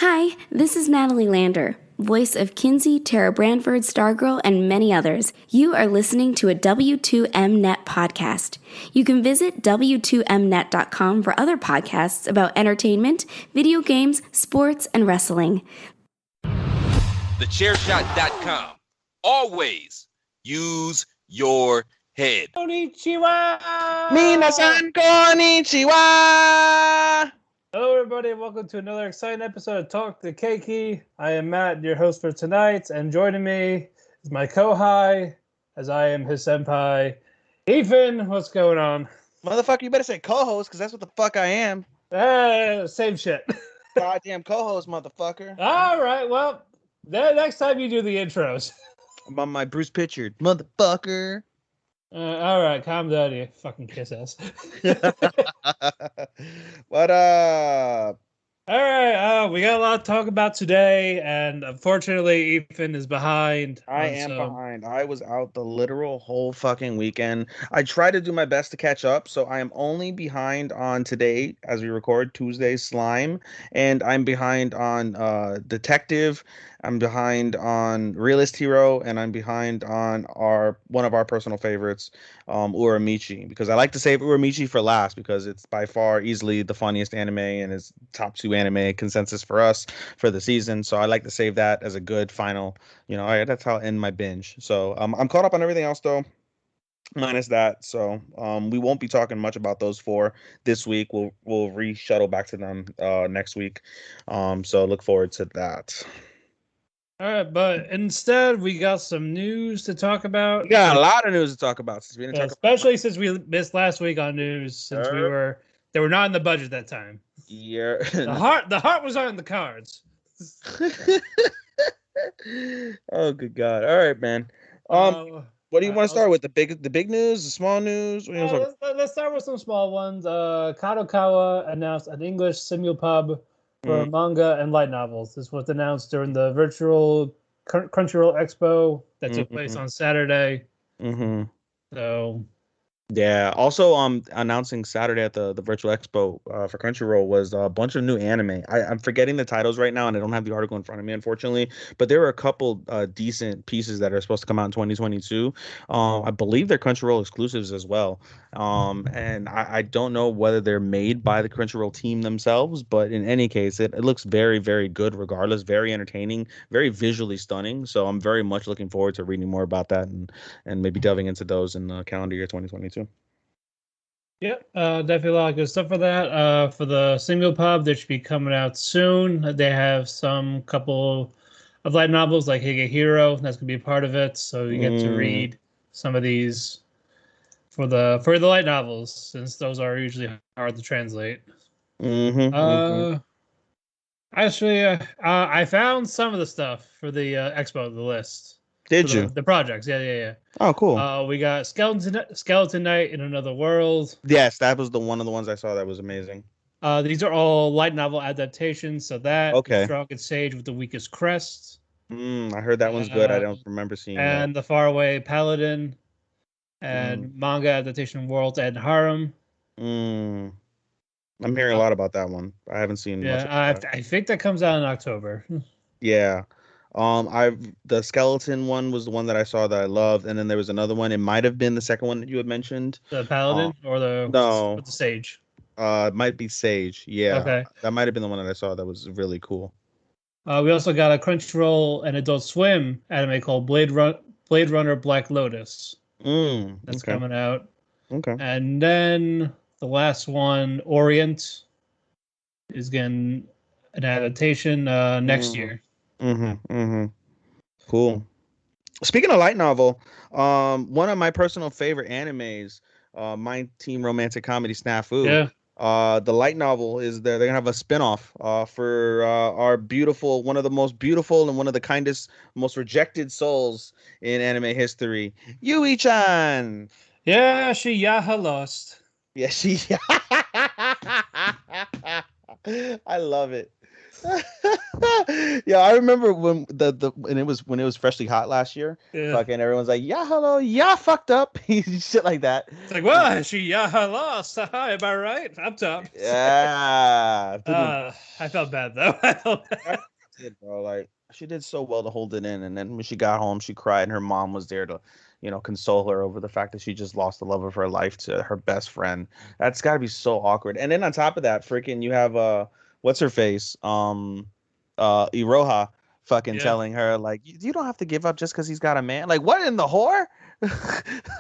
Hi, this is Natalie Lander, voice of Kinsey, Tara Branford, Stargirl, and many others. You are listening to a W2Mnet podcast. You can visit W2Mnet.com for other podcasts about entertainment, video games, sports, and wrestling. TheChairShot.com. Always use your head. Konnichiwa! Minasan konnichiwa! Hello, everybody, and welcome to another exciting episode of Talk to Keki. I am Matt, your host for tonight, and joining me is my co-high, as I am his senpai, Ethan. What's going on? Motherfucker, you better say co-host, because that's what the fuck I am. Same shit. Goddamn co-host, motherfucker. All right, well, next time you do the intros. I'm on my Bruce Pitchard, motherfucker. All right, calm down, you fucking kiss ass. What up? All right, we got a lot to talk about today, and unfortunately, Ethan is behind. I am behind. I was out the literal whole fucking weekend. I try to do my best to catch up, so I am only behind on today, as we record, Tuesday's Slime, and I'm behind on Detective, I'm behind on Realist Hero, and I'm behind on one of our personal favorites, Uramichi, because I like to save Uramichi for last because it's by far easily the funniest anime and is top 2 anime consensus for us for the season. So I like to save that as a good final, that's how I end my binge. So I'm caught up on everything else though, minus that. So we won't be talking much about those 4 this week. We'll re-shuttle back to them next week. So look forward to that. All right, but instead we got some news to talk about. We got a lot of news to talk about since we didn't especially since we missed last week on news, since they were not in the budget that time. Yeah, the heart was on the cards. Oh, good God! All right, man. What do you want to start with? The big news, the small news? Let's start with some small ones. Kadokawa announced an English simulpub for manga and light novels. This was announced during the virtual Crunchyroll Expo that took place on Saturday. So, yeah. Also, announcing Saturday at the virtual expo for Crunchyroll was a bunch of new anime. I'm forgetting the titles right now, and I don't have the article in front of me, unfortunately. But there were a couple decent pieces that are supposed to come out in 2022. I believe they're Crunchyroll exclusives as well. And I don't know whether they're made by the Crunchyroll team themselves, but in any case, it looks very, very good regardless. Very entertaining, very visually stunning. So I'm very much looking forward to reading more about that and maybe delving into those in the calendar year 2022. Yep, definitely a lot of good stuff for that. For the single pub, they should be coming out soon. They have some couple of light novels like Higehiro. That's gonna be a part of it, so you get to read some of these for the light novels, since those are usually hard to translate. Actually, I found some of the stuff for the expo, the list. Did you? The projects, yeah. Oh, cool. We got Skeleton Knight in Another World. Yes, that was one of the ones I saw that was amazing. These are all light novel adaptations, so that The Strongest Sage with the Weakest Crest. I heard that one's good. I don't remember seeing that. And The Faraway Paladin, and manga adaptation World End Harem. I'm hearing a lot about that one. I haven't seen much of that. I think that comes out in October. Yeah. The skeleton one was the one that I saw that I loved, and then there was another one. It might have been the second one that you had mentioned. The Paladin or the Sage? It might be Sage. Yeah. Okay. That might have been the one that I saw that was really cool. We also got a Crunchyroll and Adult Swim anime called Blade Runner Black Lotus. That's coming out. Okay. And then the last one, Orient, is getting an adaptation next year. Cool. Speaking of light novel, one of my personal favorite animes, My Teen Romantic Comedy Snafu. Yeah. The light novel is there. They're gonna have a spinoff for our beautiful, one of the most beautiful and one of the kindest, most rejected souls in anime history, Yui-chan. Yeah, she Yaha lost. Yeah, she. I love it. Yeah, I remember when and it was freshly hot last year. Yeah. Fucking everyone's like, yeah, hello, yeah, fucked up, shit like that. It's like, well, she lost. Hi, am I right? I'm top. Yeah, I felt bad though. I felt bad. she did, bro. Like she did so well to hold it in, and then when she got home, she cried, and her mom was there to, console her over the fact that she just lost the love of her life to her best friend. That's got to be so awkward. And then on top of that, freaking, you have what's her face, Iroha, fucking Yeah. telling her like, you don't have to give up just because he's got a man. Like, what in the whore?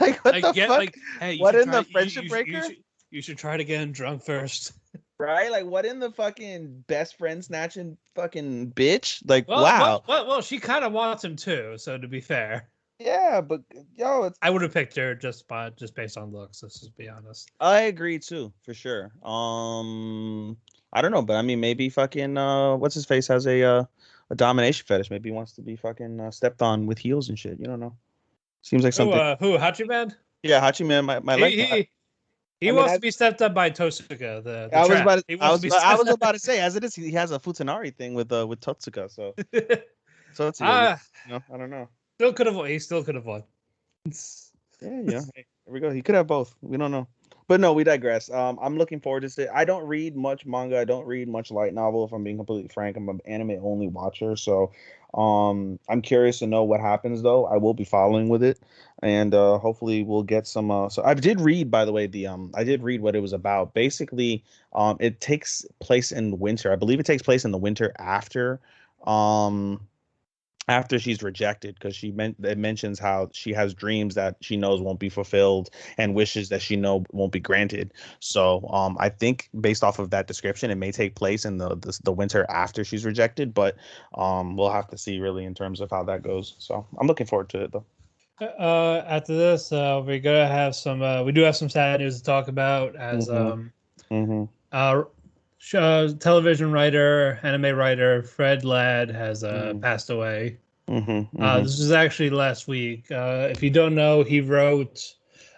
Like, what the fuck? Like, hey, what in the friendship breaker? You should try to get him drunk first. Right? Like, what in the fucking best friend snatching fucking bitch? Like, wow. Well, she kind of wants him too. So to be fair, Yeah, but yo, I would have picked her just based on looks. Let's just be honest. I agree too, for sure. I don't know, but I mean, maybe fucking what's his face has a domination fetish. Maybe he wants to be fucking stepped on with heels and shit. You don't know. Seems like something. Who Hachiman? Yeah, Hachiman might like that. He wants to be stepped up by Tosuka. The I was trap. I was about to say, as it is, he has a Futanari thing with Totsuka. So it's I don't know. Still could have won. He still could have won. Yeah. Hey, there we go. He could have both. We don't know. But no, we digress. I'm looking forward to it. I don't read much manga. I don't read much light novel. If I'm being completely frank, I'm an anime only watcher. So, I'm curious to know what happens. Though I will be following with it, and hopefully we'll get some. So I did read, by the way, I did read what it was about. Basically, it takes place in winter. I believe it takes place in the winter um after she's rejected, because it mentions how she has dreams that she knows won't be fulfilled and wishes that she know won't be granted. So I think based off of that description, it may take place in the winter after she's rejected, but we'll have to see really in terms of how that goes. So I'm looking forward to it though. After this, we're gonna have some. We do have some sad news to talk about, as television writer, anime writer Fred Ladd has passed away. This was actually last week. If you don't know, he wrote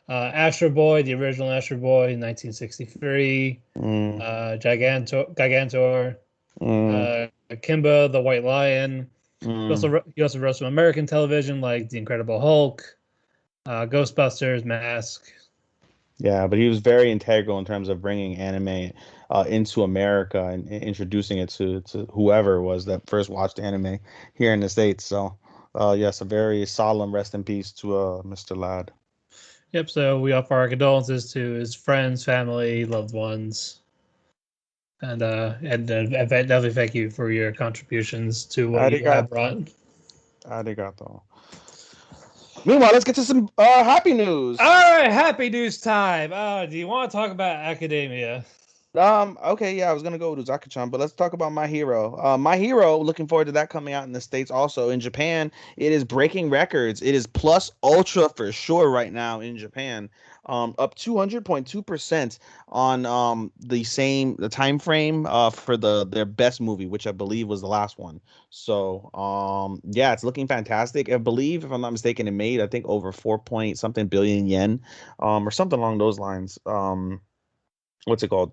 Astro Boy, the original Astro Boy in 1963, Gigantor, Kimba, the White Lion. He also wrote some American television like The Incredible Hulk, Ghostbusters, Mask. Yeah, but he was very integral in terms of bringing anime into America and introducing it to whoever was that first watched anime here in the States. So, yes, a very solemn rest in peace to Mr. Ladd. Yep. So we offer our condolences to his friends, family, loved ones, and definitely thank you for your contributions to what you have brought. Arigato. Meanwhile, let's get to some happy news. All right, happy news time. Do you want to talk about academia? Okay, yeah, I was gonna go with Uzaki-Chan, but let's talk about My Hero. My Hero, looking forward to that coming out in the States also. In Japan, it is breaking records. It is plus ultra for sure right now in Japan. Up 200.2% on the time frame for their best movie, which I believe was the last one. So yeah, it's looking fantastic. I believe, if I'm not mistaken, it made, I think, over 4 point something billion yen, or something along those lines. What's it called?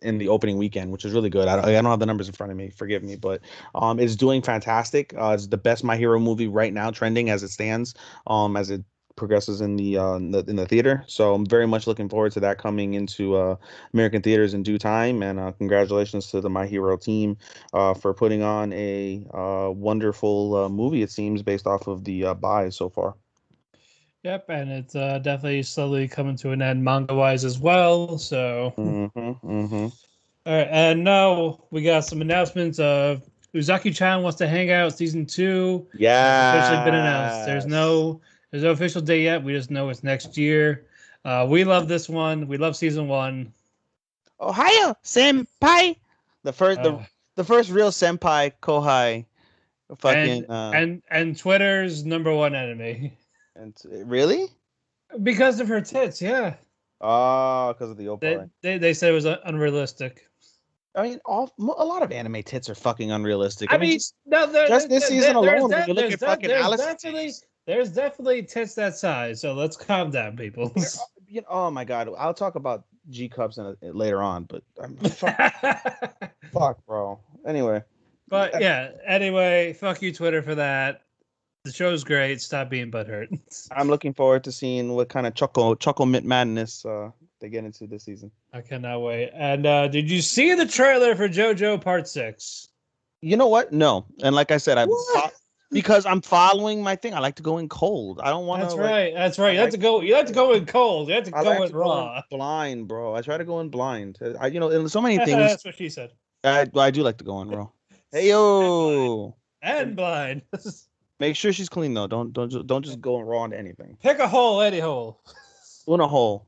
In the opening weekend, which is really good. I don't have the numbers in front of me, forgive me, but it's doing fantastic. It's the best My Hero movie right now, trending as it stands, as it progresses in the theater. So I'm very much looking forward to that coming into American theaters in due time. And congratulations to the My Hero team for putting on a wonderful movie, it seems, based off of the buys so far. Yep, and it's definitely slowly coming to an end manga-wise as well. So, all right, and now we got some announcements of Uzaki-Chan wants to hang out season 2. Yeah, It's officially been announced. There's no official date yet. We just know it's next year. We love this one. We love season 1. Ohio senpai, the first real senpai kohai, fucking and Twitter's #1 enemy. And really? Because of her tits, yeah. Oh, because of the opal. They said it was unrealistic. I mean, a lot of anime tits are fucking unrealistic. I mean, just this season alone, when you look at fucking Alice. There's definitely tits that size, so let's calm down, people. Oh my god, I'll talk about G cups later on, but fuck, bro. Anyway. But yeah, anyway, fuck you, Twitter, for that. The show's great. Stop being butthurt. I'm looking forward to seeing what kind of choco mint madness they get into this season. I cannot wait. And did you see the trailer for JoJo Part 6? You know what? No. And like I said, because I'm following my thing. I like to go in cold. I don't want to. That's right. That's right. You have to go. You have to go in cold. You have to go in raw. Blind, bro. I try to go in blind. In so many things. That's what she said. I do like to go in raw. Hey yo. And blind. Make sure she's clean though. Don't just go in raw into anything. Pick a hole, any hole. In a hole.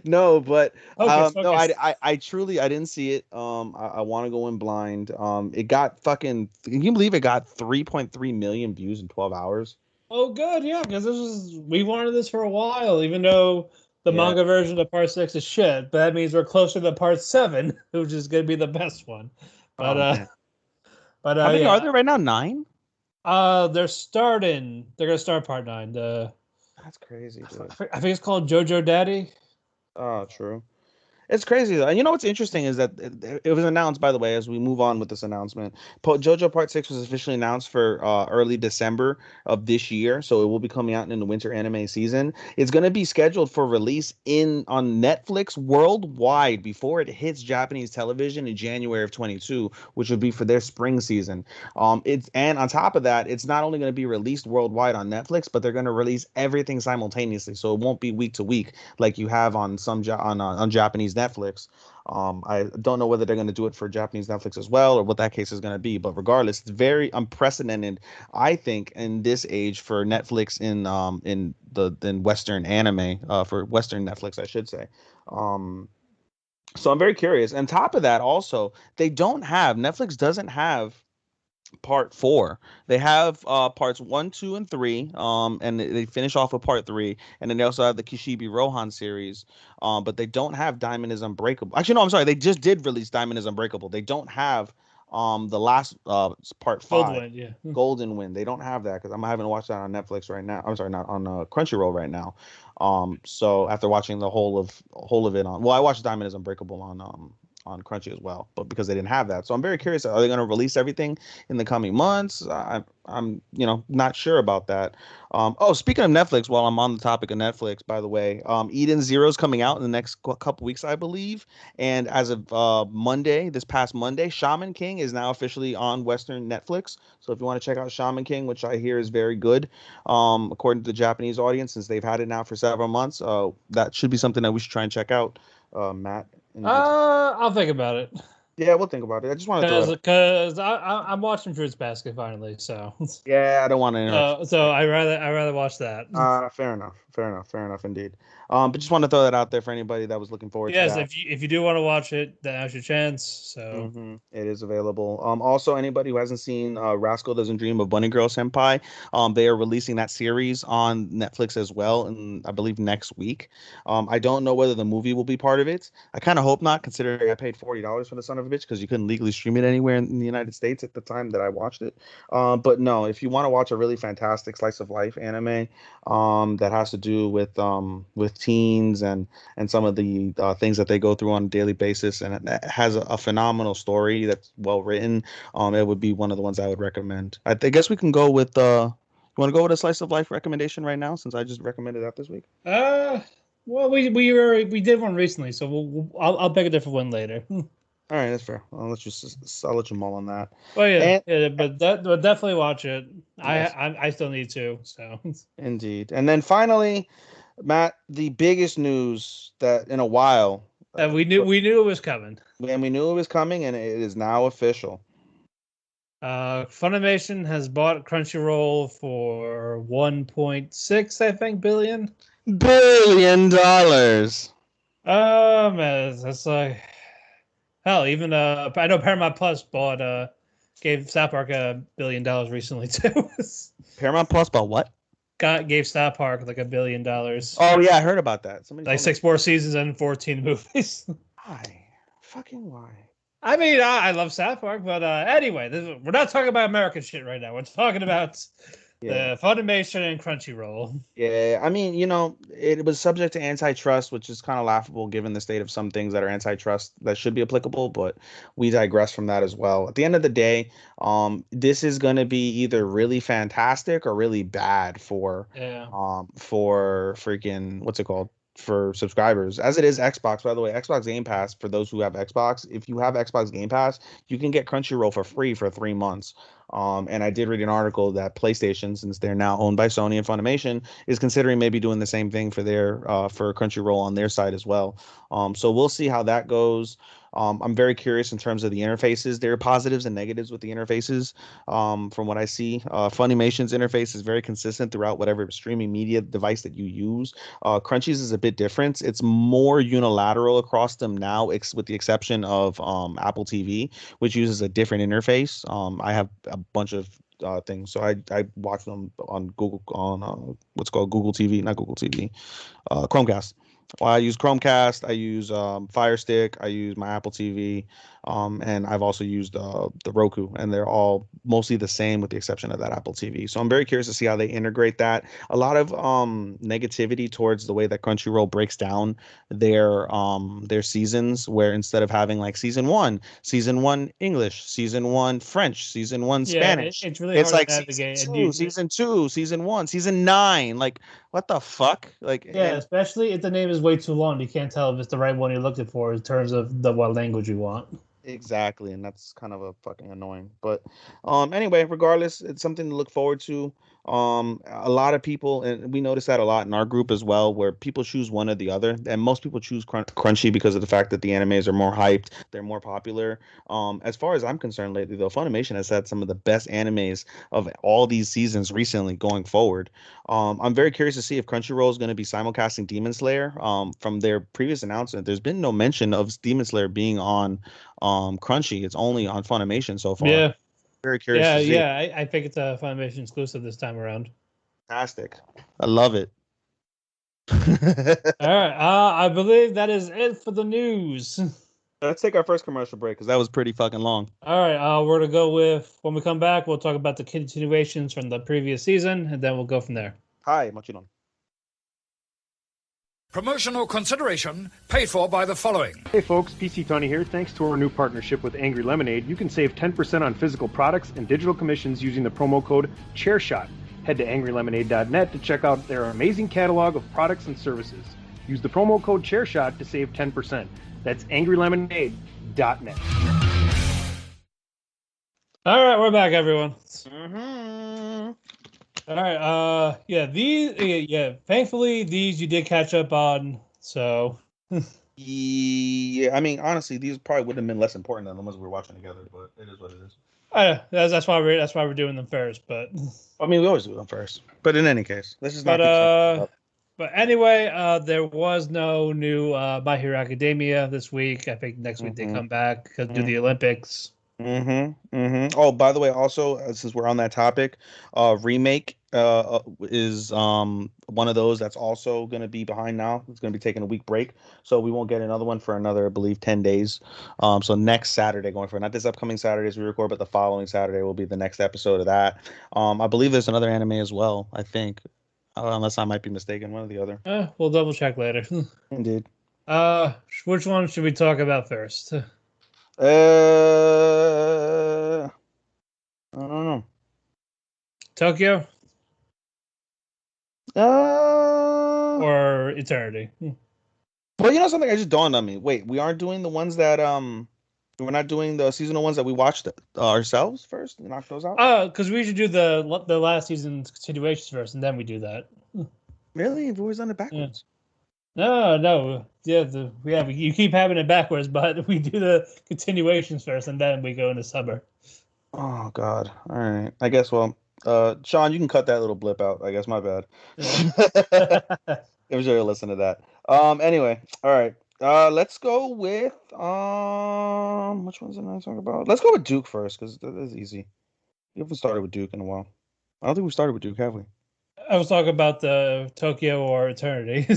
No, but focus. no, I truly I didn't see it. I want to go in blind. It got fucking. Can you believe it got 3.3 million views in 12 hours? Oh, good, yeah, because we wanted this for a while, even though the manga version of Part 6 is shit. But that means we're closer to Part 7, which is going to be the best one. But how many are there right now? 9. They're going to start Part 9. That's crazy, dude. I think it's called JoJo Daddy. Oh, true. It's crazy though. And you know what's interesting is that it was announced, by the way, as we move on with this announcement. JoJo Part 6 was officially announced for early December of this year, so it will be coming out in the winter anime season. It's going to be scheduled for release on Netflix worldwide before it hits Japanese television in January of 2022, which would be for their spring season. And on top of that, it's not only going to be released worldwide on Netflix, but they're going to release everything simultaneously, so it won't be week to week like you have on on Japanese Netflix. I don't know whether they're going to do it for Japanese Netflix as well or what that case is going to be, but regardless, it's very unprecedented, I think, in this age for Netflix in Western anime, for Western Netflix, I should say. So I'm very curious. On top of that, also, Netflix doesn't have Part 4. They have parts 1, 2, and 3. And they finish off with Part 3, and then they also have the Kishibe Rohan series. But they don't have Diamond is Unbreakable. Actually, no, I'm sorry. They just did release Diamond is Unbreakable. They don't have the last Part 5, Golden Wind. They don't have that because I haven't watched that on Netflix right now. I'm sorry, not on Crunchyroll right now. So after watching the whole of it I watched Diamond is Unbreakable on Crunchy as well, but because they didn't have that. So I'm very curious, are they going to release everything in the coming months? I'm not sure about that. Speaking of Netflix, while I'm on the topic of Netflix, by the way, Eden Zero is coming out in the next couple weeks, I believe. And as of this past Monday, Shaman King is now officially on Western Netflix. So if you want to check out Shaman King, which I hear is very good, according to the Japanese audience, since they've had it now for several months, that should be something that we should try and check out, Matt. I'll think about it. Yeah, we'll think about it. I just want to because I'm watching Fruits Basket finally, so yeah, I don't want to interrupt. So I rather watch that. Fair enough, indeed. But just want to throw that out there for anybody that was looking forward to that. Yes, if you do want to watch it, now's your chance. So it is available. Also, anybody who hasn't seen Rascal Doesn't Dream of Bunny Girl Senpai, they are releasing that series on Netflix as well, and I believe next week. I don't know whether the movie will be part of it. I kind of hope not, considering I paid $40 for the son of a bitch because you couldn't legally stream it anywhere in the United States at the time that I watched it. But no, if you want to watch a really fantastic slice of life anime that has to do with teens and some of the things that they go through on a daily basis, and it has a phenomenal story that's well written, it would be one of the ones I would recommend. I guess we can go with you want to go with a slice of life recommendation right now, since I just recommended that this week? Well, we did one recently, so I'll pick a different one later. All right, that's fair. I'll let you mull on that. Well, but definitely watch it. Yes. I still need to. So indeed. And then finally, Matt, the biggest news that in a while we knew it was coming. And we knew it was coming, and it is now official. Funimation has bought Crunchyroll for $1.6, I think, billion. $1 billion. Oh man, that's like hell. Even I know Paramount Plus gave South Park $1 billion recently too. Paramount Plus bought what? Gave South Park like $1 billion. Oh yeah, I heard about that. Like 6 more seasons and 14 movies. Why? Fucking why? I mean, I love South Park, but anyway, we're not talking about American shit right now. We're talking about Yeah. Funimation and Crunchyroll. Yeah, I mean, it was subject to antitrust, which is kind of laughable given the state of some things that are antitrust that should be applicable, but we digress from that as well. At the end of the day, this is going to be either really fantastic or really bad Yeah. for freaking, what's it called? For subscribers, as it is Xbox, by the way. Xbox Game Pass, for those who have Xbox, if you have Xbox Game Pass, you can get Crunchyroll for free for 3 months. And I did read an article that PlayStation, since they're now owned by Sony and Funimation, is considering maybe doing the same thing for their for Crunchyroll on their side as well. So we'll see how that goes. I'm very curious in terms of the interfaces. There are positives and negatives with the interfaces. From what I see, Funimation's interface is very consistent throughout whatever streaming media device that you use. Crunchy's is a bit different. It's more unilateral across them now, with the exception of Apple TV, which uses a different interface. I have a bunch of things, so I watch them on Google, on what's called Google TV, not Google TV, Chromecast. Well, I use Chromecast. I use Fire Stick. I use my Apple TV, and I've also used the Roku, and they're all mostly the same with the exception of that Apple TV. So I'm very curious to see how they integrate that. A lot of negativity towards the way that Crunchyroll breaks down their seasons, where instead of having like season one English, season one French, season one Yeah, Spanish, it's really it's hard like to navigate. season two, season one, season nine, like what the fuck? Like, Yeah, and especially if the name is way too long, you can't tell if it's the right one you're looking for in terms of the what language you want. exactly, and that's kind of a fucking annoying. But anyway, regardless, it's something to look forward to. A lot of people, and we notice that a lot in our group as well, where people choose one or the other, and most people choose Crunchy because of the fact that the animes are more hyped, they're more popular. As far as I'm concerned lately, though, Funimation has had some of the best animes of all these seasons recently going forward. I'm very curious to see if Crunchyroll is going to be simulcasting Demon Slayer. From their previous announcement, there's been no mention of Demon Slayer being on Crunchy. It's only on Funimation so far. Yeah, Very curious to see. I think it's a Funimation exclusive this time around. Fantastic. I love it. All right, I believe that is it for the news. Let's take our first commercial break because that was pretty fucking long. All right, we're gonna go with when we come back. We'll talk about the continuations from the previous season, and then we'll go from there. Hi, Mochinon. Promotional consideration paid for by the following. Hey folks, PC Tony here. Thanks to our new partnership with Angry Lemonade, you can save 10% on physical products and digital commissions using the promo code ChairShot. Head to angrylemonade.net to check out their amazing catalog of products and services. Use the promo code ChairShot to save 10%. That's angrylemonade.net. All right, we're back, everyone. Mm-hmm. All right, thankfully these you did catch up on, so. Yeah, I mean, honestly, these probably would have been less important than the ones we were watching together, but it is what it is. That's why we're doing them first, but. I mean, we always do them first, but in any case, this is not. But anyway, there was no new My Hero Academia this week. I think next week they come back to do the Olympics. Oh, by the way, also, since we're on that topic, Remake is one of those that's also going to be behind now. It's going to be taking a week break, so we won't get another one for another, I believe, 10 days. So next Saturday, going for not this upcoming Saturday as we record, but the following Saturday will be the next episode of that. I believe there's another anime as well, I think, unless I might be mistaken, one or the other. We'll double check later. Indeed. Which one should we talk about first? I don't know. Tokyo? Or Eternity? Well, something that just dawned on me. Wait, we aren't doing the ones that we're not doing the seasonal ones that we watched ourselves first and knock those out? Because we should do the last season's continuations first, and then we do that. Really? We've always done it backwards. No. Yeah, you keep having it backwards, but we do the continuations first, and then we go into summer. Oh God! All right. I guess. Well, Sean, you can cut that little blip out. I guess. My bad. I'm sure you'll listen to that. Anyway. All right. Let's go with which ones did I talk about? Let's go with Duke first because that is easy. We haven't started with Duke in a while. I don't think we started with Duke, have we? I was talking about the Tokyo or Eternity.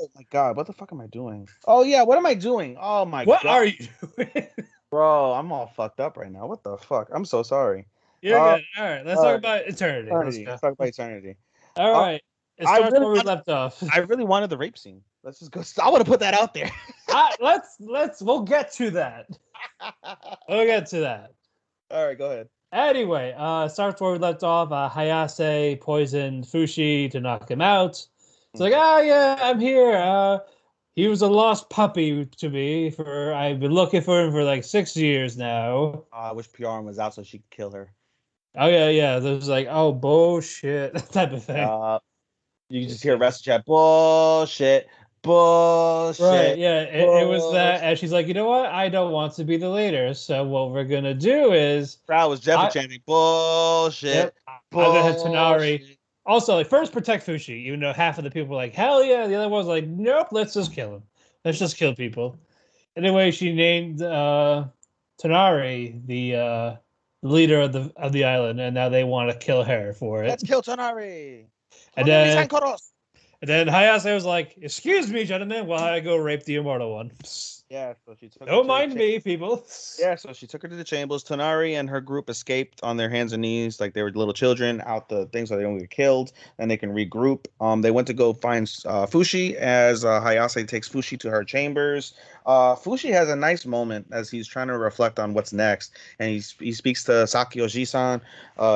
Oh my God, what the fuck am I doing? Oh yeah, what am I doing? Oh my God. What are you doing? Bro, I'm all fucked up right now. What the fuck? I'm so sorry. You're good. All right, let's all talk right. about eternity. Let's Eternity. go. Let's talk about eternity. All right. It I starts really where we wanted, left off. I really wanted the rape scene. Let's just go. I want to put that out there. We'll get to that. We'll get to that. All right, go ahead. Anyway, starts where we left off. Hayase poisoned Fushi to knock him out. It's like, oh yeah, I'm here. He was a lost puppy to me. I've been looking for him for like 6 years now. I wish PR was out so she could kill her. Oh yeah. There's like, oh bullshit type of thing. You just hear rest chat bullshit. Right, yeah, it was that, and she's like, you know what? I don't want to be the leader, so what we're gonna do is Crowd was definitely chanting bullshit. Yep, I'm gonna have Tonari. Also, like, first protect Fushi, even though half of the people were like, hell yeah, the other one's like, nope, let's just kill him. Let's just kill people. Anyway, she named Tonari the leader of the island, and now they want to kill her for it. Let's kill Tonari. And then Hayase was like, excuse me, gentlemen, while I go rape the immortal one. Yeah, so she took Don't mind me, people. Yeah, so she took her to the chambers. Tonari and her group escaped on their hands and knees like they were little children out the thing so they don't get killed and they can regroup. They went to go find Fushi as Hayase takes Fushi to her chambers. Fushi has a nice moment as he's trying to reflect on what's next, and he speaks to Sakyoji-san.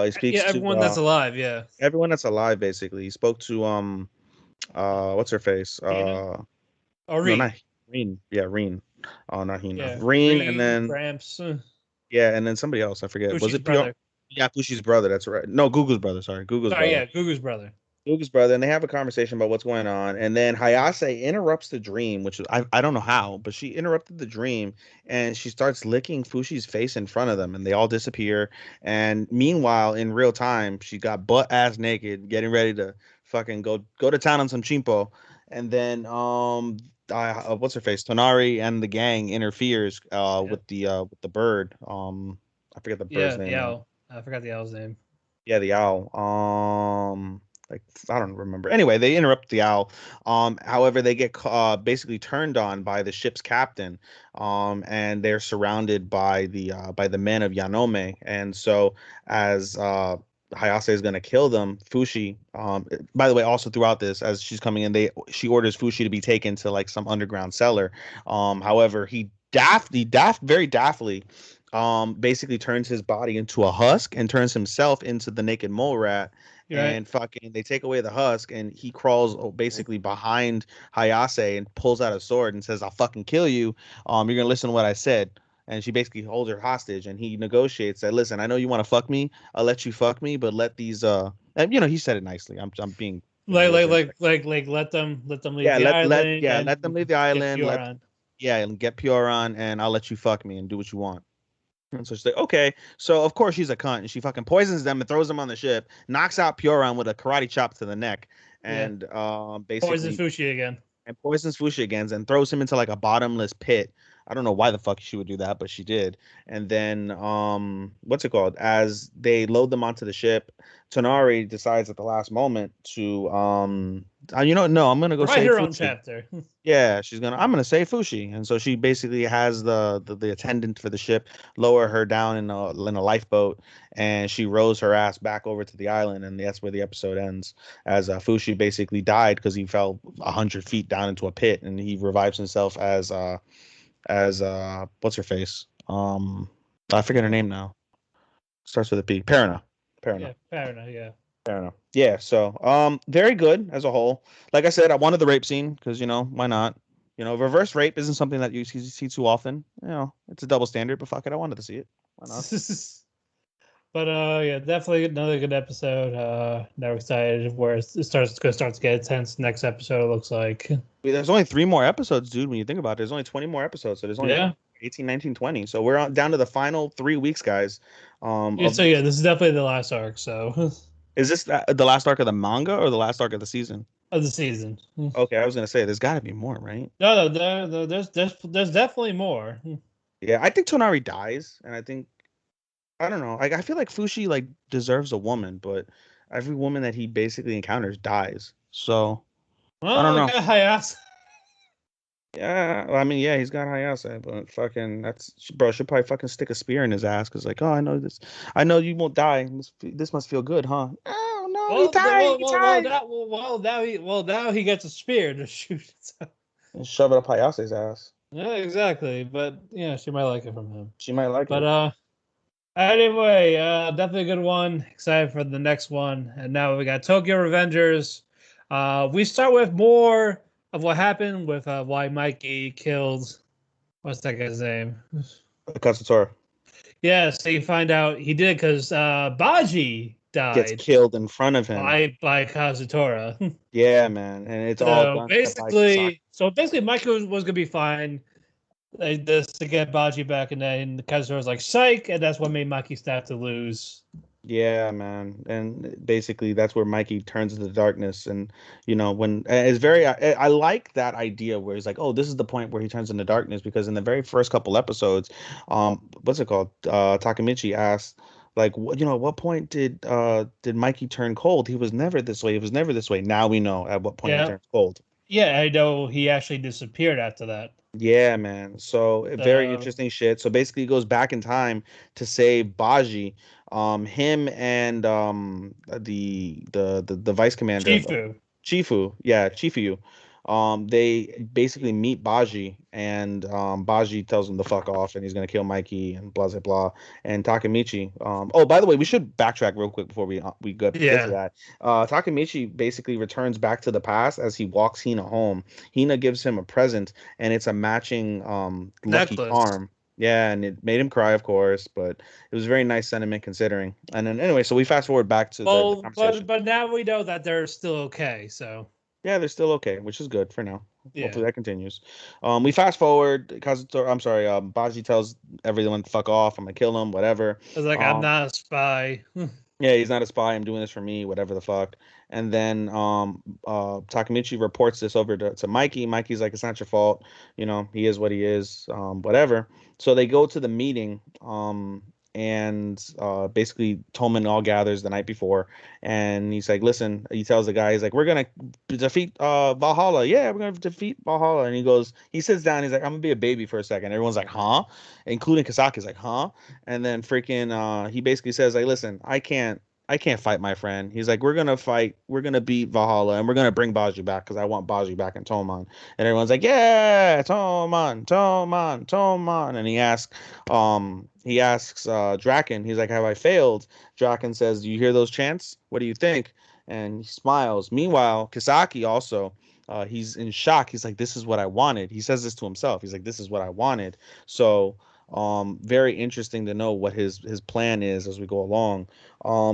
He speaks to everyone that's alive, yeah. Everyone that's alive, basically. He spoke to what's her face? Reen. No, not Reen. Yeah, Reen. Oh, not Hina. Yeah. Reen, and then Gramps. Yeah, and then somebody else. I forget. Fushi's Was it brother? Yeah, Fushi's brother. That's right. No, Gugu's brother. Sorry, Gugu's brother. Yeah, Gugu's brother. Gugu's brother, and they have a conversation about what's going on. And then Hayase interrupts the dream, which I don't know how, but she interrupted the dream, and she starts licking Fushi's face in front of them, and they all disappear. And meanwhile, in real time, she got butt ass naked, getting ready to fucking go to town on some chimpo, and then what's her face? Tonari and the gang interferes with the bird. I forget the bird's name. Yeah, the owl. I forgot the owl's name. Yeah, the owl. Like I don't remember. Anyway, they interrupt the owl. However, they get basically turned on by the ship's captain. And they're surrounded by the men of Yanome. And so as Hayase is going to kill them, Fushi, by the way, also throughout this, as she's coming in, she orders Fushi to be taken to like some underground cellar. However, he very daftly basically turns his body into a husk and turns himself into the naked mole rat. And fucking they take away the husk and he crawls basically behind Hayase and pulls out a sword and says, I'll fucking kill you. You're gonna listen to what I said. And she basically holds her hostage, and he negotiates that. Listen, I know you want to fuck me. I'll let you fuck me, but let these and, he said it nicely. I'm being like let them leave the island. Let them leave the island. And get Pure-on, and I'll let you fuck me and do what you want. And so she's like, okay. So of course she's a cunt, and she fucking poisons them and throws them on the ship, knocks out Pure-on with a karate chop to the neck, and basically poisons Fushi again. And poisons Fushi again and throws him into like a bottomless pit. I don't know why the fuck she would do that, but she did. And then what's it called? As they load them onto the ship, Tonari decides at the last moment to I'm gonna go write her Fushi. own chapter. Yeah, I'm gonna save Fushi. And so she basically has the attendant for the ship lower her down in a lifeboat, and she rows her ass back over to the island, and that's where the episode ends. As Fushi basically died because he fell 100 feet down into a pit, and he revives himself as what's her face? I forget her name now. Starts with a P. Parana. Yeah, Parana, yeah. Parana. Yeah, so very good as a whole. Like I said, I wanted the rape scene because, why not? Reverse rape isn't something that you see too often. It's a double standard, but fuck it, I wanted to see it. Why not? But yeah, definitely another good episode. Now we're excited where it starts to get intense. Next episode, it looks like. There's only 3 more episodes, dude. When you think about it, there's only 20 more episodes. So there's only 18, 19, 20. So we're down to the final 3 weeks, guys. This is definitely the last arc. So is this the last arc of the manga or the last arc of the season? Of the season. Okay, I was gonna say there's got to be more, right? No, there's definitely more. Yeah, I think Tonari dies, and I don't know. I feel like Fushi deserves a woman, but every woman that he basically encounters dies. So I don't know. Yeah, well, I mean, yeah, he's got Hayase, but fucking that's bro. Should probably fucking stick a spear in his ass because like, oh, I know this. I know you won't die. This must feel good, huh? Oh no, he died. He died. Now he gets a spear to shoot himself. And shove it up Hayase's ass. Yeah, exactly. But yeah, she might like it from him. She might like But it. anyway, definitely a good one. Excited for the next one. And now we got Tokyo Revengers. We start with more of what happened with why Mikey killed what's that guy's name? Katsutora Yeah, so you find out he did because Baji gets died killed in front of him. by Kazutora. Yeah, man, and it's all So done by Kisaki. basically, Mikey was gonna be fine. This to get Baji back, and then Kazutora was like psych, and that's what made Mikey start to lose. Yeah, man, and basically that's where Mikey turns into the darkness, and you know when it's very. I like that idea where he's like, oh, this is the point where he turns into darkness because in the very first couple episodes, what's it called? Takamichi asked, like, what at what point did Mikey turn cold? He was never this way. He was never this way. Now we know at what point he Yeah, turns cold. yeah, I know he actually disappeared after that. Yeah, man. So very So interesting shit. So basically, he goes back in time to save Baji. Him and the vice commander, Shifu. Chifu. Yeah, Chifu. They basically meet Baji, and Baji tells him to fuck off, and he's gonna kill Mikey, and blah blah blah. And Takamichi. Oh, by the way, we should backtrack real quick before we get to Yeah, that. Takamichi basically returns back to the past as he walks Hina home. Hina gives him a present, and it's a matching lucky necklace. charm. Yeah, and it made him cry, of course, but it was very nice sentiment considering. And then anyway, so we fast forward back to the Well, conversation. but now we know that they're still okay. So Yeah, they're still okay, which is good for now. yeah, Hopefully that continues. We fast forward. Kazuto, I'm sorry. Baji tells everyone, "Fuck off! I'm gonna kill him. Whatever." I was like, I'm Um, not a spy. yeah, he's not a spy. I'm doing this for me. Whatever the fuck. And then Takamichi reports this over to Mikey. Mikey's like, "It's not your fault. You know, he is what he is. Whatever." So they go to the meeting. And basically Toman all gathers the night before, and he's like, "Listen," he tells the guy, he's like, "We're gonna defeat Valhalla. Yeah, we're gonna defeat Valhalla." And he sits down, he's like, "I'm gonna be a baby for a second." Everyone's like, "Huh?" Including Kasaki's like, "Huh?" And then freaking he basically says, like, "Listen, I can't fight my friend." He's like, "We're gonna fight, we're gonna beat Valhalla, and we're gonna bring Baji back because I want Baji back in Toman." And everyone's like, "Yeah, Toman, Toman, Toman." And he asks Draken, he's like, "Have I failed?" Draken says, "Do you hear those chants? What do you think?" And he smiles. Meanwhile, Kisaki also, he's in shock. He's like, "This is what I wanted." He says this to himself. He's like, "This is what I wanted." So, very interesting to know what his plan is as we go along.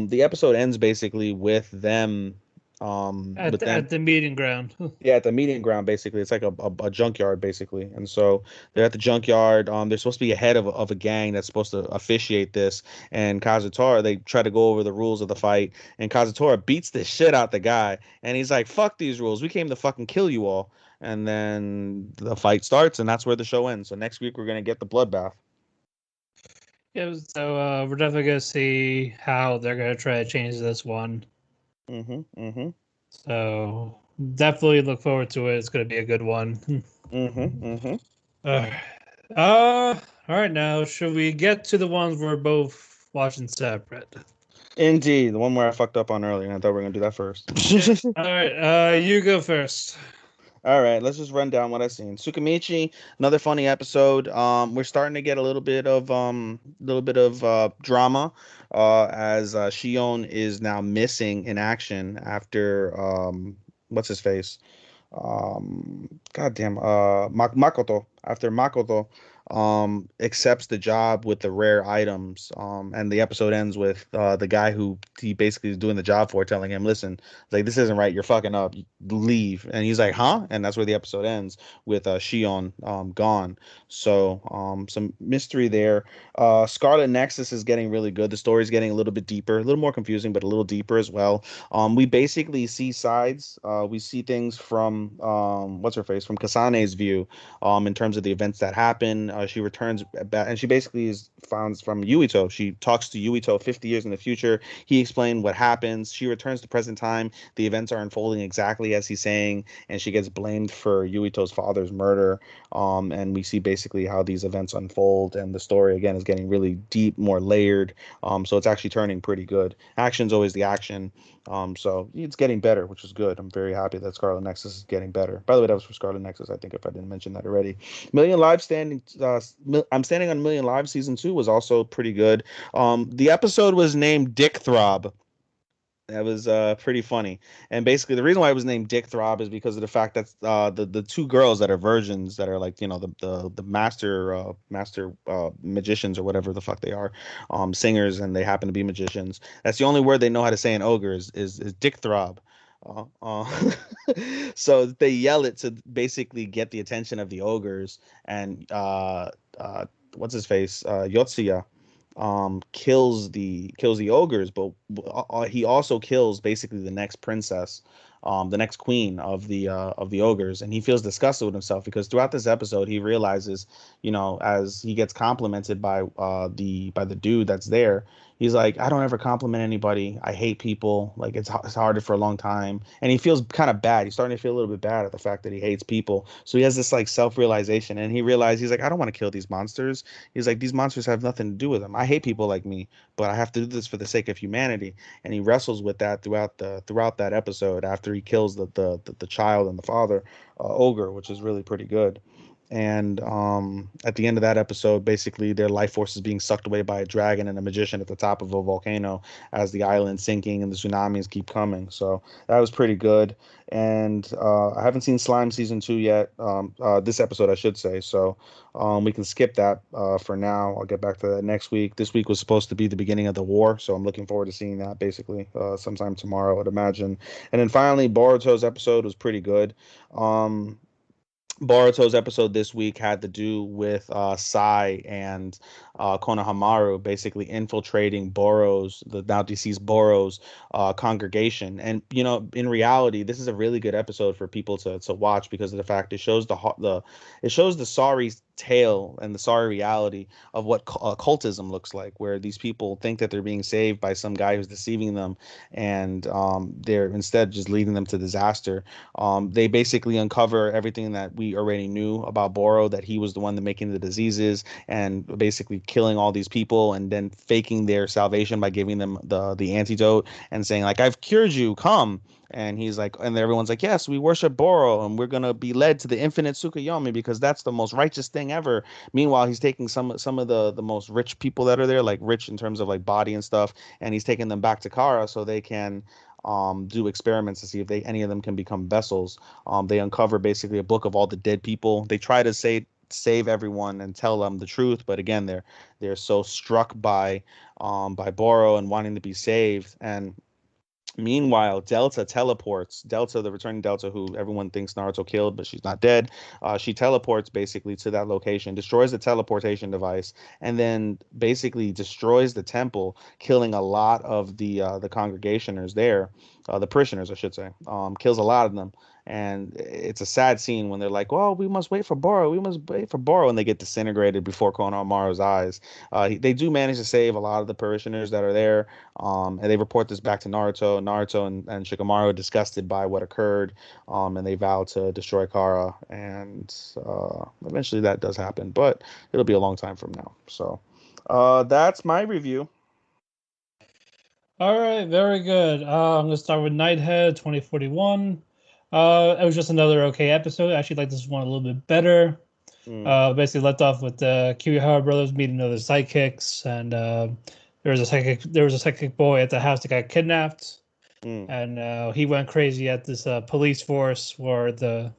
The episode ends basically with them At the meeting ground. yeah, at the meeting ground, basically. It's like a junkyard, basically. And so they're at the junkyard. They're supposed to be a head of a gang that's supposed to officiate this. And Kazutora, they try to go over the rules of the fight. And Kazutora beats the shit out the guy. And he's like, "Fuck these rules. We came to fucking kill you all." And then the fight starts, and that's where the show ends. So next week, we're going to get the bloodbath. Yeah, so we're definitely gonna see how they're gonna try to change this one. Mm-hmm. Mm-hmm. So definitely look forward to it. It's gonna be a good one. Mm-hmm. Mm-hmm. uh, all right. Now, should we get to the ones we're both watching separate? Indeed. The one where I fucked up on earlier. And I thought we were going to do that first. All right. You go first. All right, let's just run down what I've seen. Tsukimichi, another funny episode. We're starting to get a little bit of drama, as Shion is now missing in action after what's his face? Goddamn, Makoto. After Makoto accepts the job with the rare items, and the episode ends with the guy who he basically is doing the job for telling him, "Listen, like, this isn't right, you're fucking up, leave." And he's like, "Huh?" And that's where the episode ends, with Shion gone. So some mystery there. Scarlet Nexus is getting really good. The story's getting a little bit deeper, a little more confusing, but a little deeper as well. We basically see sides. We see things from what's her face, from Kasane's view, in terms of the events that happen. she returns back, and she basically is found from Yuito. She talks to Yuito 50 years in the future. He explained what happens. She returns to present time. The events are unfolding exactly as he's saying, and she gets blamed for Yuito's father's murder. And we see basically how these events unfold, and the story again is getting really deep, more layered. So it's actually turning pretty good. Action's always the action. So it's getting better, which is good. I'm very happy that Scarlet Nexus is getting better. By the way, that was for Scarlet Nexus, I think, if I didn't mention that already. Million Lives standing. I'm standing on Million Lives. Season 2 was also pretty good. The episode was named Dick Throb. That was pretty funny. And basically, the reason why it was named Dick Throb is because of the fact that the two girls that are virgins, that are like, you know, the master magicians or whatever the fuck they are, singers, and they happen to be magicians. That's the only word they know how to say in ogre is Dick Throb. Uh, uh, so they yell it to basically get the attention of the ogres, and what's his face, Yotsuya kills the ogres, but he also kills basically the next princess, the next queen of the ogres, and he feels disgusted with himself because throughout this episode he realizes, you know, as he gets complimented by the dude that's there, he's like, I don't ever compliment anybody. I hate people. Like it's harder for a long time, and he feels kind of bad. He's starting to feel a little bit bad at the fact that he hates people. So he has this like self-realization, and he realizes he's like, I don't want to kill these monsters. He's like, these monsters have nothing to do with them. I hate people like me, but I have to do this for the sake of humanity. And he wrestles with that throughout that episode after he kills the child and the father ogre, which is really pretty good. And at the end of that episode, basically their life force is being sucked away by a dragon and a magician at the top of a volcano as the island's sinking and the tsunamis keep coming. So that was pretty good. And I haven't seen Slime season 2 yet. This episode, I should say. So we can skip that for now. I'll get back to that next week. This week was supposed to be the beginning of the war, so I'm looking forward to seeing that basically sometime tomorrow, I'd imagine. And then finally, Boruto's episode was pretty good. Boruto's episode this week had to do with Sai and Konohamaru basically infiltrating the now deceased Boro's congregation. And, you know, in reality, this is a really good episode for people to watch because of the fact it shows it shows the sorry tale and the sorry reality of what occultism looks like, where these people think that they're being saved by some guy who's deceiving them, and they're instead just leading them to disaster. They basically uncover everything that we already knew about Boro, that he was the one that making the diseases and basically killing all these people, and then faking their salvation by giving them the antidote and saying like, I've cured you, come. And he's like, and everyone's like, yes, we worship Boro, and we're gonna be led to the infinite Tsukuyomi because that's the most righteous thing ever. Meanwhile, he's taking some of the most rich people that are there, like rich in terms of like body and stuff, and he's taking them back to Kara so they can do experiments to see if any of them can become vessels. They uncover basically a book of all the dead people. They try to save everyone and tell them the truth, but again, they're so struck by Boro and wanting to be saved. And meanwhile, Delta teleports. Delta, the returning Delta, who everyone thinks Naruto killed, but she's not dead. She teleports basically to that location, destroys the teleportation device, and then basically destroys the temple, killing a lot of the congregationers there, the parishioners, I should say. Kills a lot of them. And it's a sad scene when they're like, well, we must wait for Boro. We must wait for Boro. And they get disintegrated before Konohamaru's eyes. They do manage to save a lot of the parishioners that are there. And they report this back to Naruto. Naruto and Shikamaru are disgusted by what occurred. And they vow to destroy Kara. And eventually that does happen. But it'll be a long time from now. So that's my review. All right, very good. I'm going to start with Nighthead 2041. It was just another okay episode. I actually like this one a little bit better. Basically left off with the Kirihara brothers meeting other sidekicks, and there was a psychic boy at the house that got kidnapped, and he went crazy at this police force where the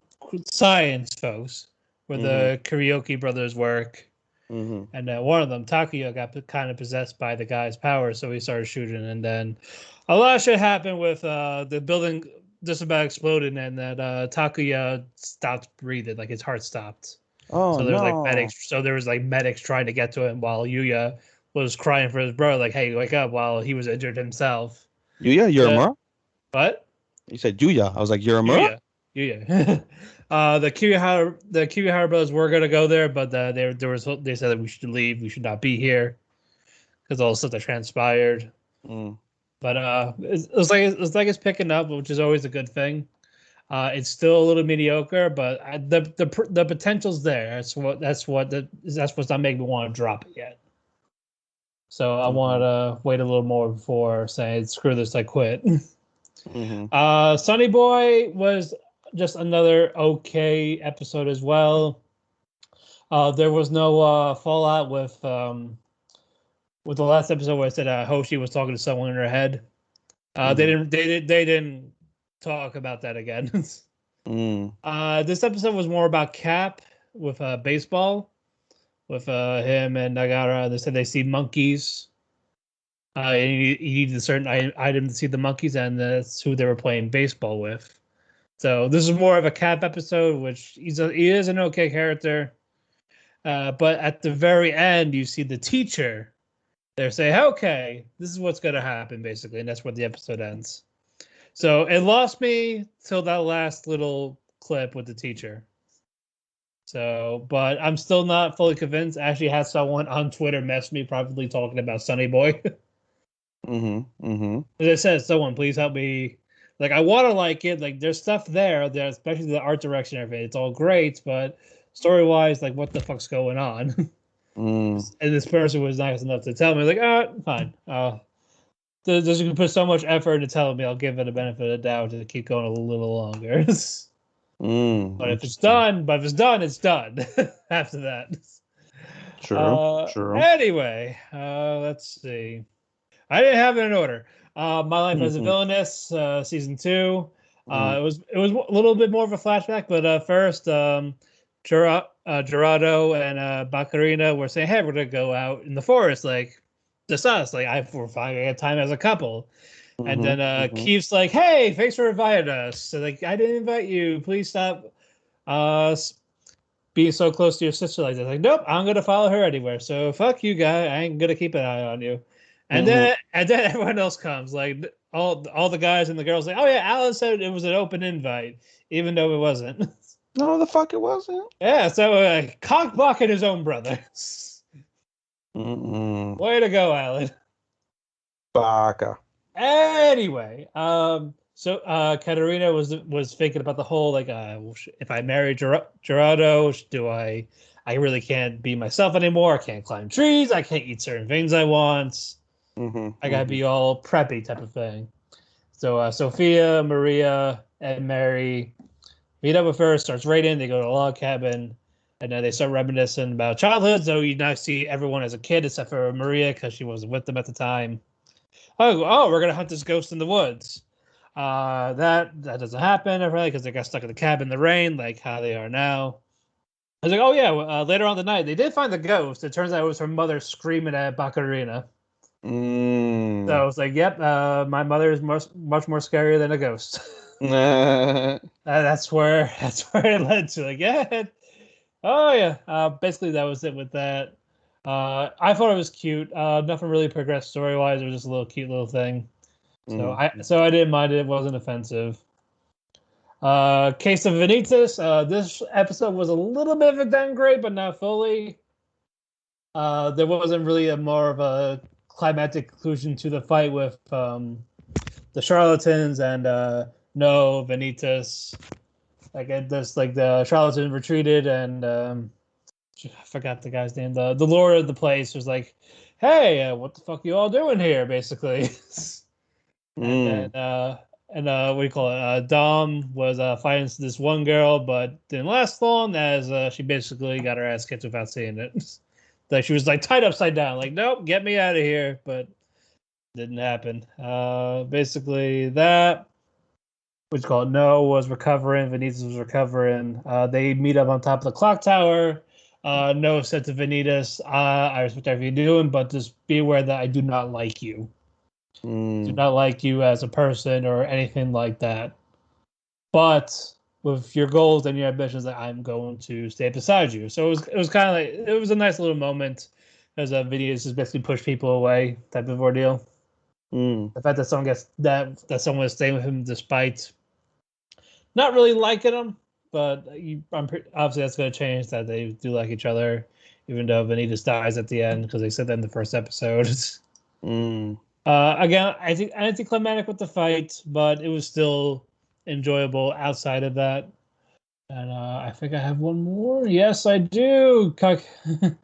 science folks, where the Karaoke brothers work. And one of them, Takuya, got kind of possessed by the guy's power, so he started shooting, and then a lot of shit happened with the building just about exploded, and that Takuya stopped breathing, like his heart stopped. Oh, so there was no. like medics trying to get to him while Yuya was crying for his brother, like, hey, wake up, while he was injured himself. Yuya, Yuramura? What? You said Yuya. I was like, Yuramura? Yeah. The Kirihara brothers were gonna go there, but they said that we should leave. We should not be here because all the stuff that transpired. But it's picking up, which is always a good thing. It's still a little mediocre, but the potential's there. That's what's not making me want to drop it yet. So I want to wait a little more before saying screw this, I quit. Sunny Boy was just another okay episode as well. There was no fallout with the last episode where I said Hoshi was talking to someone in her head. They didn't talk about that again. This episode was more about Cap with baseball, with him and Nagara. They said they see monkeys. And you needed a certain item to see the monkeys, and that's who they were playing baseball with. So this is more of a Cap episode, which he is an okay character. But at the very end, you see the teacher. They say, okay, this is what's going to happen, basically, and that's where the episode ends. So it lost me till that last little clip with the teacher. So, but I'm still not fully convinced. I actually had someone on Twitter mess me, probably talking about Sunny Boy. As I said, someone please help me. Like, I want to like it. Like, there's stuff there, especially the art direction and everything. It's all great, but story-wise, like, what the fuck's going on? And this person was nice enough to tell me, like, fine. They're just going to put so much effort into telling me, I'll give it a benefit of the doubt to keep going a little longer. But if it's done, it's done. After that. True. Anyway, let's see. I didn't have it in order. My Life as a Villainess, season 2. It was a little bit more of a flashback, but first, Gerardo and Baccarina were saying, "Hey, we're gonna go out in the forest, like just us. Like we're finding a time as a couple." And then Keith's like, "Hey, thanks for inviting us." So like, I didn't invite you. Please stop being so close to your sister like that. Like, nope, I'm gonna follow her anywhere. So fuck you, guy. I ain't gonna keep an eye on you. And then everyone else comes, like all the guys and the girls, like, oh yeah, Alan said it was an open invite, even though it wasn't. No, the fuck it wasn't. Yeah, so cock blocking his own brother. Way to go, Alan. Baka. Anyway, so Katerina was thinking about the whole like, if I marry Gerardo, do I really can't be myself anymore? I can't climb trees. I can't eat certain things I want. I gotta be all preppy type of thing. So Sophia, Maria, and Mary meet up with her, starts raiding. They go to a log cabin, and then they start reminiscing about childhood. So you now see everyone as a kid except for Maria because she wasn't with them at the time. Oh, we're gonna hunt this ghost in the woods. That doesn't happen, really, because they got stuck in the cabin in the rain, like how they are now. I was like, oh yeah. Later on the night, they did find the ghost. It turns out it was her mother screaming at Baccarina. So I was like, yep, my mother is much more scarier than a ghost. That's where it led to. Like, yeah. Oh yeah. Basically, that was it with that. I thought it was cute. Nothing really progressed story wise. It was just a little cute little thing. So I didn't mind it. It wasn't offensive. Case of Vanitas. This episode was a little bit of a downgrade, but not fully. There wasn't really more of a climactic conclusion to the fight with the charlatans and no Vanitas. Like the charlatan retreated and I forgot the guy's name. The lord of the place was like, "Hey, what the fuck you all doing here?" Basically. And what do you call it? Dom was fighting this one girl, but didn't last long as she basically got her ass kicked without seeing it. Like she was like tied upside down, like, nope, get me out of here, but didn't happen. Basically that, what you call it, No was recovering, Vanitas was recovering. They meet up on top of the clock tower. No said to Vanitas, I respect everything you're doing, but just be aware that I do not like you. Do not like you as a person or anything like that. But with your goals and your ambitions, I'm going to stay beside you. So it was kind of like, it was a nice little moment as a video just basically push people away type of ordeal. The fact that someone gets that someone is staying with him despite not really liking them, but obviously that's going to change that they do like each other, even though Vanitas dies at the end because they said that in the first episode. Again, I think anticlimactic with the fight, but it was still enjoyable outside of that. And I think I have one more. Yes, I do. Kageki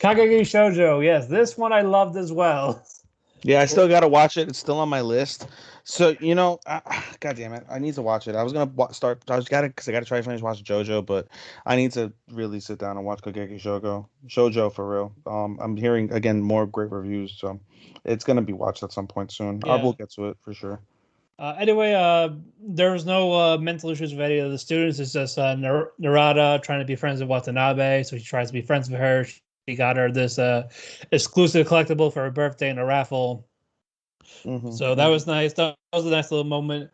Shoujo. Yes, this one I loved as well. Yeah, I still got to watch it. It's still on my list. So, God damn it. I need to watch it. I was going to start. I got to, because I got to try to finish watching JoJo, but I need to really sit down and watch Kageki Shoujo for real. I'm hearing, again, more great reviews. So it's going to be watched at some point soon. I will get to it for sure. Anyway, there was no mental issues with any of the students. It's just Narada trying to be friends with Watanabe. So he tries to be friends with her. She got her this exclusive collectible for her birthday in a raffle. So that was nice. That was a nice little moment.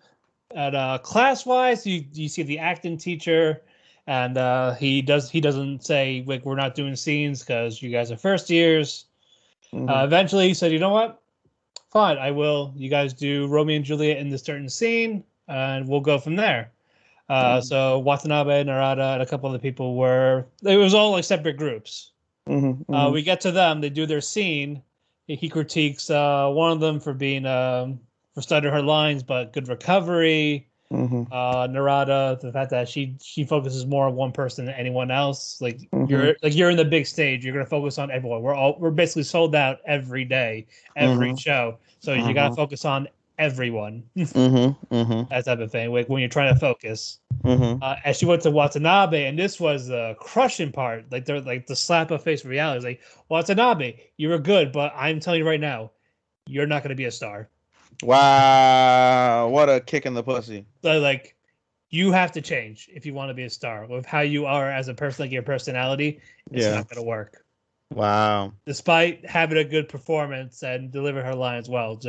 And class-wise, you see the acting teacher, and he doesn't say like we're not doing scenes because you guys are first years. Eventually, he said, "You know what? Fine, I will. You guys do Romeo and Juliet in this certain scene, and we'll go from there." So Watanabe, Narada, and a couple other people it was all like separate groups. We get to them, they do their scene. He critiques one of them for being for stuttering her lines, but good recovery. Narada, the fact that she focuses more on one person than anyone else. Like you're in the big stage, you're gonna focus on everyone. We're basically sold out every day, every show. So you gotta focus on everyone. That type of thing. Like when you're trying to focus. And she went to Watanabe, and this was the crushing part. Like the slap of face reality. It's like, Watanabe, you were good, but I'm telling you right now, you're not gonna be a star. Wow, what a kick in the pussy. So like, you have to change if you want to be a star. With how you are as a person, like your personality, it's not gonna work. Wow. Despite having a good performance and deliver her lines well,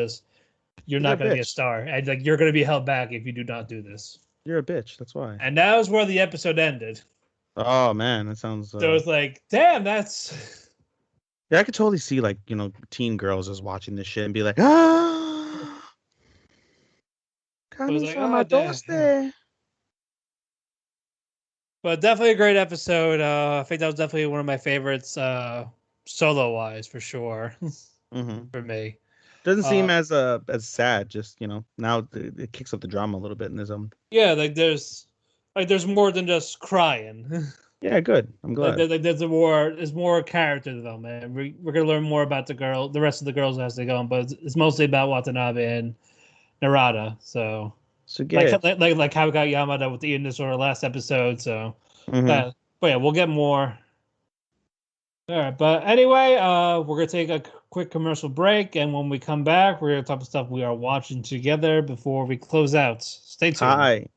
you're not gonna be a star. And like you're gonna be held back if you do not do this. You're a bitch, that's why. And that was where the episode ended. Oh man, that sounds So it's like, damn, that's yeah, I could totally see like, teen girls just watching this shit and be like, ah, I was like, oh, but definitely a great episode. I think that was definitely one of my favorites, solo wise for sure. For me, doesn't seem as sad. Just now it kicks up the drama a little bit in his own. Yeah, there's more than just crying. Yeah, good. I'm glad. There's more character development. We're gonna learn more about the rest of the girls as they go on, but it's mostly about Watanabe and Narada. So good. Like how we got Yamada with the eating disorder last episode. So, but yeah, we'll get more. All right, but anyway, we're gonna take a quick commercial break, and when we come back, we're gonna talk about stuff we are watching together before we close out. Stay tuned. Hi.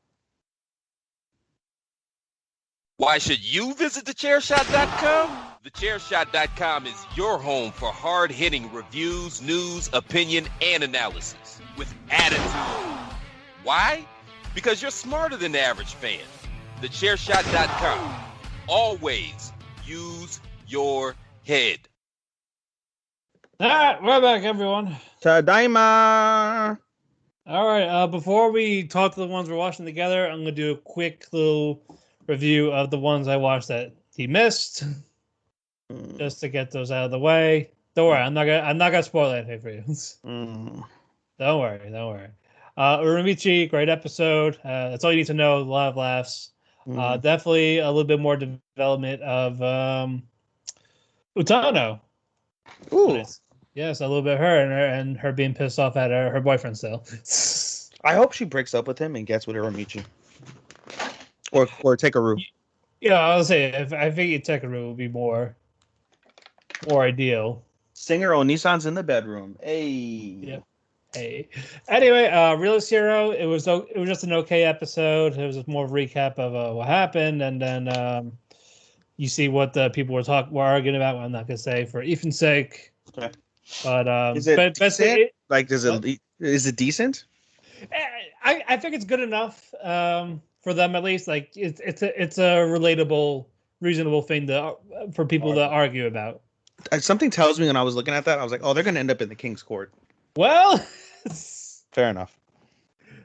Why should you visit thechairshot.com? Thechairshot.com is your home for hard-hitting reviews, news, opinion, and analysis with attitude. Why? Because you're smarter than the average fan. Thechairshot.com. Always use your head. All right, we're back, everyone. Tadaima. All right, before we talk to the ones we're watching together, I'm gonna do a quick little review of the ones I watched that he missed, just to get those out of the way. Don't worry, I'm not gonna spoil anything for you. Don't worry. Uramichi, great episode. That's all you need to know. A lot of laughs. Definitely a little bit more development of Utano. Ooh. Yes, a little bit of her and her being pissed off at her boyfriend still. I hope she breaks up with him and gets with Uramichi. Or Takeru. Yeah, I was say I think Takeru would be more ideal. Singer Onisan's in the bedroom. Hey. Yeah. Hey. Anyway, Realist Hero. It was just an okay episode. It was just more recap of what happened, and then you see what the people were arguing about. I'm not gonna say for Ethan's sake. Okay. But is it decent? Is it decent? I think it's good enough. For them at least, like it's a relatable, reasonable thing for people to argue about. Something tells me when I was looking at that, I was like, oh, they're going to end up in the King's Court. Well, fair enough.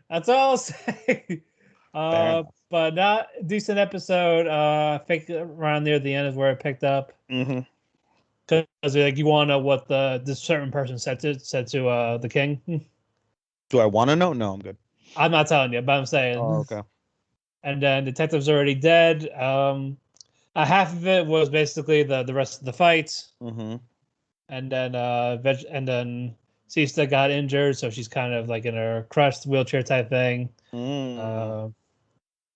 That's all I'll say. But not decent episode. I think around near the end is where it picked up. Mm-hmm. Because like you want to know what this certain person said to the king. Do I want to know? No, I'm good. I'm not telling you, but I'm saying. Oh, okay. And then detective's already dead. Half of it was basically the rest of the fight. Mm-hmm. And then Sista got injured, so she's kind of like in a crushed wheelchair type thing.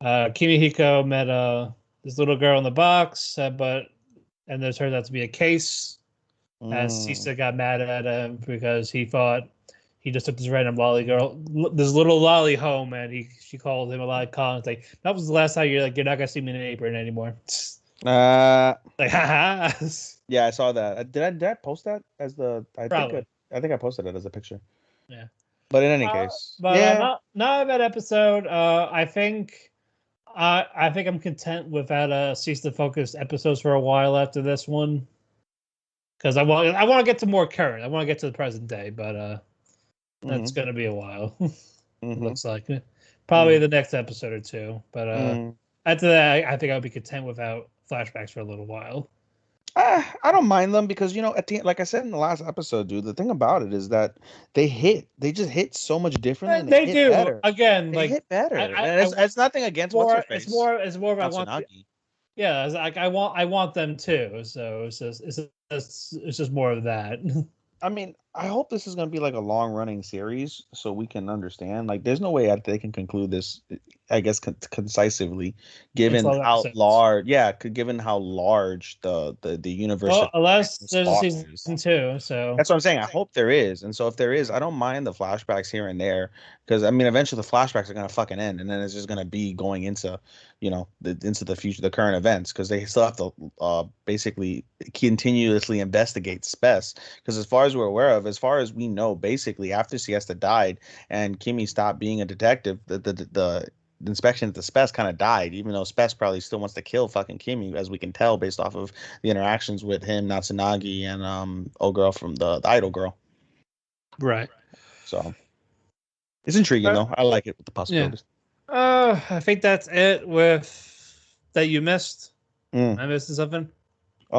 Kimihiko met this little girl in the box, and there turned out to be a case. And Sista got mad at him because he thought he just took this random this little lolly home, and she called him a lot of comments like, "That was the last time you're not gonna see me in an apron anymore." Like, haha. Yeah, I saw that. Did I post that as the? I think I posted it as a picture. Yeah. But in any case, not a bad episode. I think I'm content without Sista focused episodes for a while after this one, because I want to get to more current. I want to get to the present day, but that's gonna be a while. Looks like probably the next episode or two. But after that, I think I'll be content without flashbacks for a little while. I don't mind them because at the end, like I said in the last episode, dude, the thing about it is that they just hit so much differently. And they do better. Again. They hit better. It's nothing against more, what's her face. It's more of it's like I want them too. So it's just more of that. I mean, I hope this is going to be like a long running series so we can understand. Like, there's no way they can conclude this, I guess, concisely, given how large. Yeah, given how large the universe. Well, unless there's a season 2, so that's what I'm saying. I hope there is, and so if there is, I don't mind the flashbacks here and there because I mean, eventually the flashbacks are going to fucking end, and then it's just going to be going into, into the future, the current events, because they still have to basically continuously investigate Spess. Because as far as we're aware of, as far as we know, basically after Siesta died and Kimmy stopped being a detective, the inspection at the Spess kind of died, even though Spess probably still wants to kill fucking Kimmy, as we can tell based off of the interactions with him, Natsunagi, and old girl from the idol girl. Right. So it's intriguing though. I like it with the possibilities. I think that's it with that you missed. I missed something. Yeah,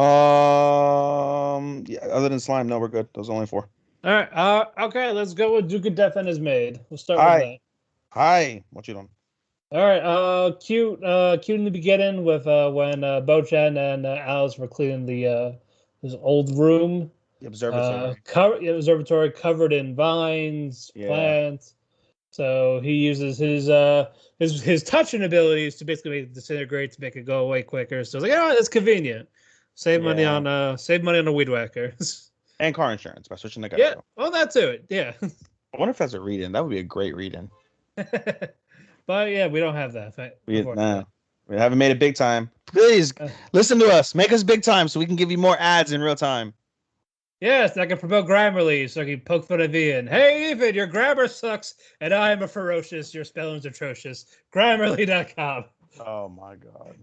other than slime, no, we're good. Those are only 4. All right. Okay, let's go with Duke of Death and Is Made. We'll start with that. Hi. What you doing? All right. Cute in the beginning with when Bochan and Alice were cleaning his old room. The observatory. Observatory covered in vines, plants. So he uses his touching abilities to basically make it disintegrate, to make it go away quicker. So it's like, it's convenient. Save money on a weed whacker. And car insurance by switching the guy. Yeah, well, that's it. Yeah. I wonder if that's a read-in. That would be a great read-in. But yeah, we don't have that. We haven't made it big time. Please listen to us. Make us big time so we can give you more ads in real time. Yes, I can promote Grammarly so I can poke fun at Ian. Hey, Ethan, your grammar sucks, and I am ferocious. Your spelling's atrocious. Grammarly.com. Oh my god.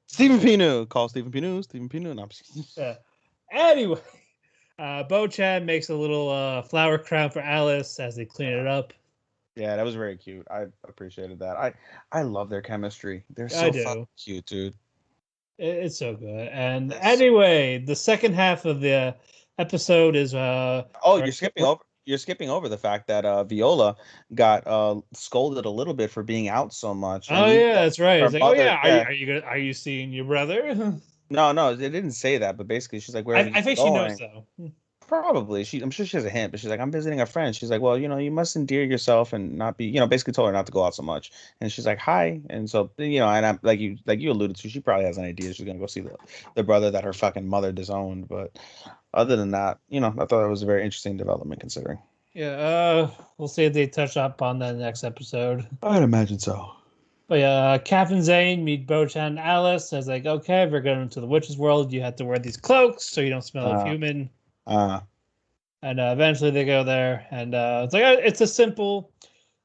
Stephen Pinu. Call Stephen Pinu. Stephen Pinu. No, yeah. Anyway, Bochan makes a little flower crown for Alice as they clean it up. Yeah, that was very cute. I appreciated that. I love their chemistry. They're so fucking cute, dude. It's so good. And anyway, the second half of the episode is you're skipping over the fact that Viola got scolded a little bit for being out so much. That's right. It's like, are you seeing your brother? No, they didn't say that, but basically she's like, where I think she knows though. Probably. I'm sure she has a hint, but she's like, I'm visiting a friend. She's like, well, you must endear yourself and not be, basically told her not to go out so much. And she's like, hi. And so, and I'm like you alluded to, she probably has an idea she's gonna go see the brother that her fucking mother disowned. But other than that, I thought that was a very interesting development considering. Yeah, we'll see if they touch up on that next episode. I'd imagine so. But yeah, Cap and Zane meet Bochan and Alice. I was like, okay, we're going into the witch's world. You have to wear these cloaks so you don't smell of human. And eventually they go there, and it's like it's a simple,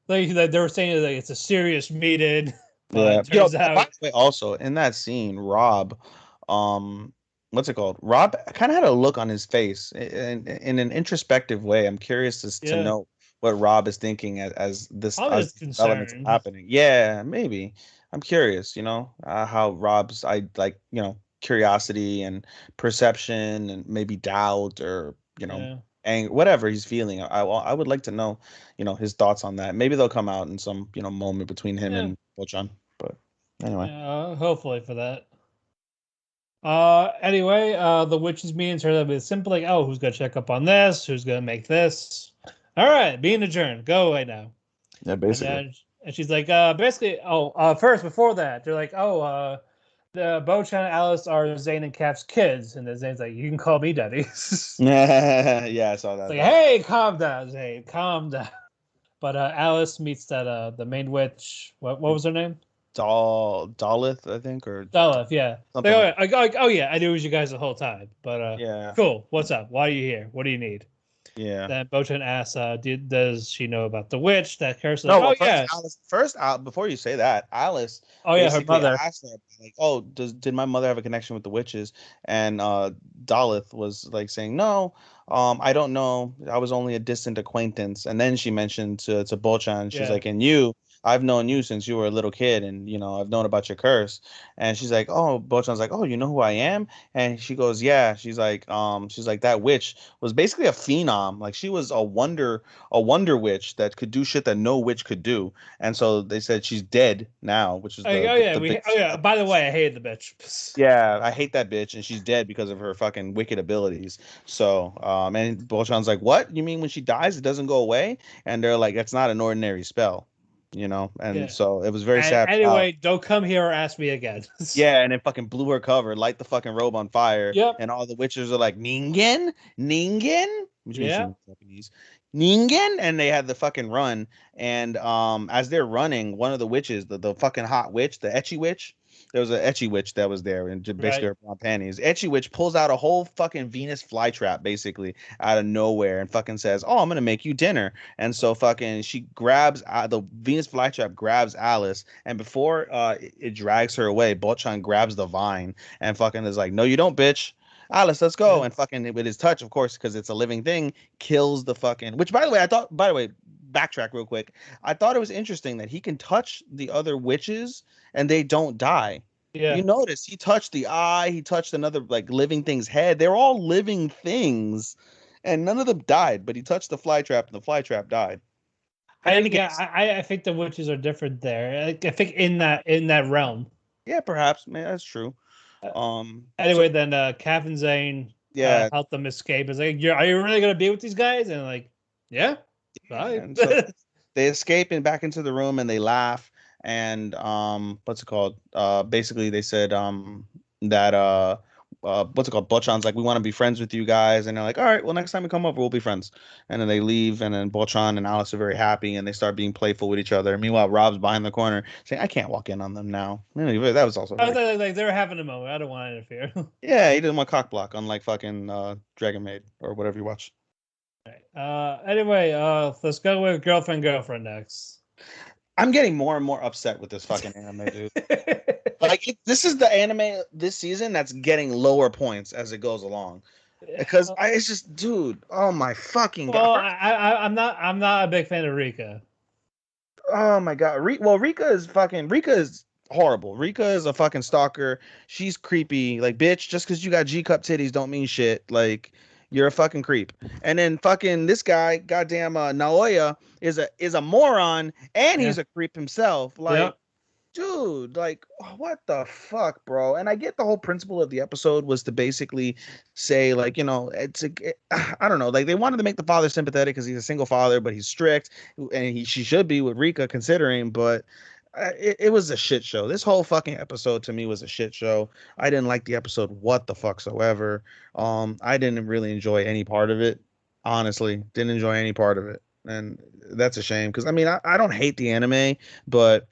like they were saying, like it's a serious meeting. But turns out, by the way, also in that scene, Rob, what's it called? Rob kind of had a look on his face in an introspective way. I'm curious to know Rob is thinking as Probably as just developments are concerned. happening. Yeah, maybe. I'm curious, how Rob's curiosity and perception and maybe doubt or Yeah. anger, whatever he's feeling. I would like to know, his thoughts on that. Maybe they'll come out in some moment between him Yeah. and Bochan. But anyway, Yeah. Hopefully for that. Anyway, the witches meeting turned out to be simple, like, oh, who's gonna check up on this? Who's gonna make this? All right, being adjourned. Go away now. yeah, And basically. then and she's like, basically, first before that, they're like, the Bochan and Alice are Zane and Cap's kids, and then Zane's like, you can call me daddy. It's Yeah, I saw that. like, That was hey, calm down, Zane, calm down. But Alice meets that the main witch. What was her name? Dalith, I think, or Dolph, yeah. something like Oh yeah, I knew it was you guys the whole time. But yeah, cool. What's up? Why are you here? What do you need? yeah. Then Bochan asks, does she know about the witch that curse? Like, No, well, oh first yeah, Alice. First, before you say that, Alice oh yeah, her basically mother. asked her like, "Oh, did my mother have a connection with the witches?" And Dalith was like saying, "No, I don't know. I was only a distant acquaintance." And then she mentioned to Bochan, she's Yeah, like, "And you, I've known you since you were a little kid, and I've known about your curse." And she's like, "Oh," Bochan's like, "Oh, you know who I am?" And she goes, "Yeah." She's like, "That witch was basically a phenom. Like she was a wonder witch that could do shit that no witch could do." And so they said she's dead now, which is oh, the oh the, yeah, the big oh yeah. By the way, I hated the bitch. yeah, I hate that bitch, and she's dead because of her fucking wicked abilities. So, and Bolshan's like, "What? You mean when she dies, it doesn't go away?" And they're like, "That's not an ordinary spell, And Yeah. so it was very And sad. anyway, don't come here or ask me again. Yeah, and it fucking blew her cover, light the fucking robe on fire, Yep. and all the witches are like, Ningen? Ningen? Which means Yeah. in Japanese. Ningen? And they had the fucking run. And as they're running, one of the witches, the fucking hot witch, the etchy witch, there was an etchy witch that was there and basically Right. her blonde panties. Etchy witch pulls out a whole fucking Venus flytrap basically out of nowhere and fucking says, "Oh, I'm gonna make you dinner." And so fucking she grabs the Venus flytrap grabs Alice, and before it drags her away, Bochan grabs the vine and fucking is like, "No, you don't, bitch. Alice, let's go." Yeah. And fucking with his touch, of course, because it's a living thing, kills the fucking. Which, by the way, I thought. By the way, backtrack real quick. I thought it was interesting that he can touch the other witches and they don't die. You Yeah. notice he touched the eye, he touched another like living thing's head. They're all living things, and none of them died. But he touched the fly trap, and the fly trap died. In any case, I think the witches are different there. I think in that realm. yeah, perhaps, man, that's true. Uh, So Anyway, then Cap and Zane yeah, help them escape. It's like, are you really gonna be with these guys? And like, yeah, bye. and so they escape and back into the room, and they laugh. And what's it called? Basically, they said that what's it called? Bochan's like, "We want to be friends with you guys," and they're like, "All right, well, next time we come over, we'll be friends." And then they leave, and then Bochan and Alice are very happy, and they start being playful with each other. Meanwhile, Rob's behind the corner saying, "I can't walk in on them now." Anyway, that was also I very was like, they were having a moment. I don't want to interfere. yeah. He didn't want cock block, unlike fucking Dragon Maid or wwhatever you watch. Anyway, let's go with girlfriend next. I'm getting more and more upset with this fucking anime, dude. Like this is the anime this season that's getting lower points as it goes along. Because it's just, dude, oh my fucking Well, god. I'm not a big fan of Rika. Oh my god. Rika is horrible. Rika is a fucking stalker. She's creepy. Like, bitch, just because you got G cup titties don't mean shit. Like, you're a fucking creep. And then fucking this guy, goddamn Naoya, is a moron, and he's a creep himself. Like, dude, like, what the fuck, bro? And I get the whole principle of the episode was to basically say, like, I don't know, like they wanted to make the father sympathetic because he's a single father, but he's strict, and she should be with Rika considering, but it was a shit show. This whole fucking episode to me was a shit show. I didn't like the episode what the fuck soever. I didn't really enjoy any part of it. Honestly, didn't enjoy any part of it, and that's a shame because I mean I don't hate the anime, but